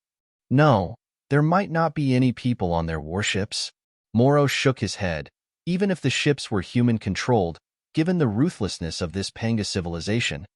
No, there might not be any people on their warships. Moro shook his head. Even if the ships were human-controlled, given the ruthlessness of this Panga civilization,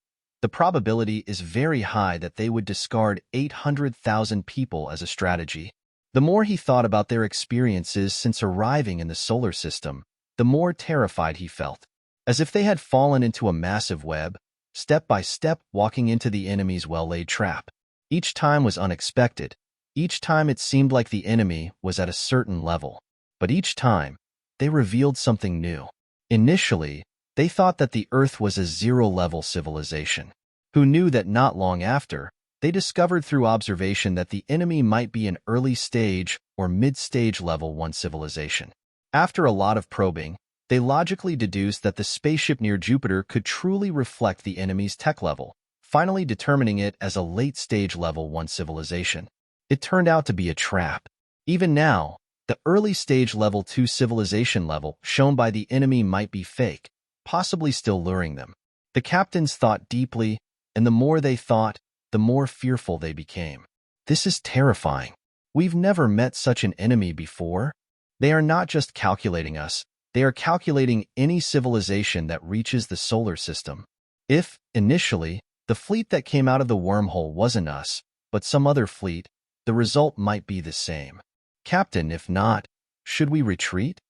the probability is very high that they would discard 800,000 people as a strategy. The more he thought about their experiences since arriving in the solar system, the more terrified he felt, as if they had fallen into a massive web, step by step walking into the enemy's well-laid trap. Each time was unexpected. Each time it seemed like the enemy was at a certain level. But each time, they revealed something new. Initially, they thought that the Earth was a zero-level civilization. Who knew that not long after, they discovered through observation that the enemy might be an early-stage or mid-stage level 1 civilization. After a lot of probing, they logically deduced that the spaceship near Jupiter could truly reflect the enemy's tech level, finally determining it as a late-stage level 1 civilization. It turned out to be a trap. Even now, the early-stage level 2 civilization level shown by the enemy might be fake, possibly still luring them. The captains thought deeply, and the more they thought, the more fearful they became. This is terrifying. We've never met such an enemy before. They are not just calculating us, they are calculating any civilization that reaches the solar system. If, initially, the fleet that came out of the wormhole wasn't us, but some other fleet, the result might be the same. Captain, if not, should we retreat?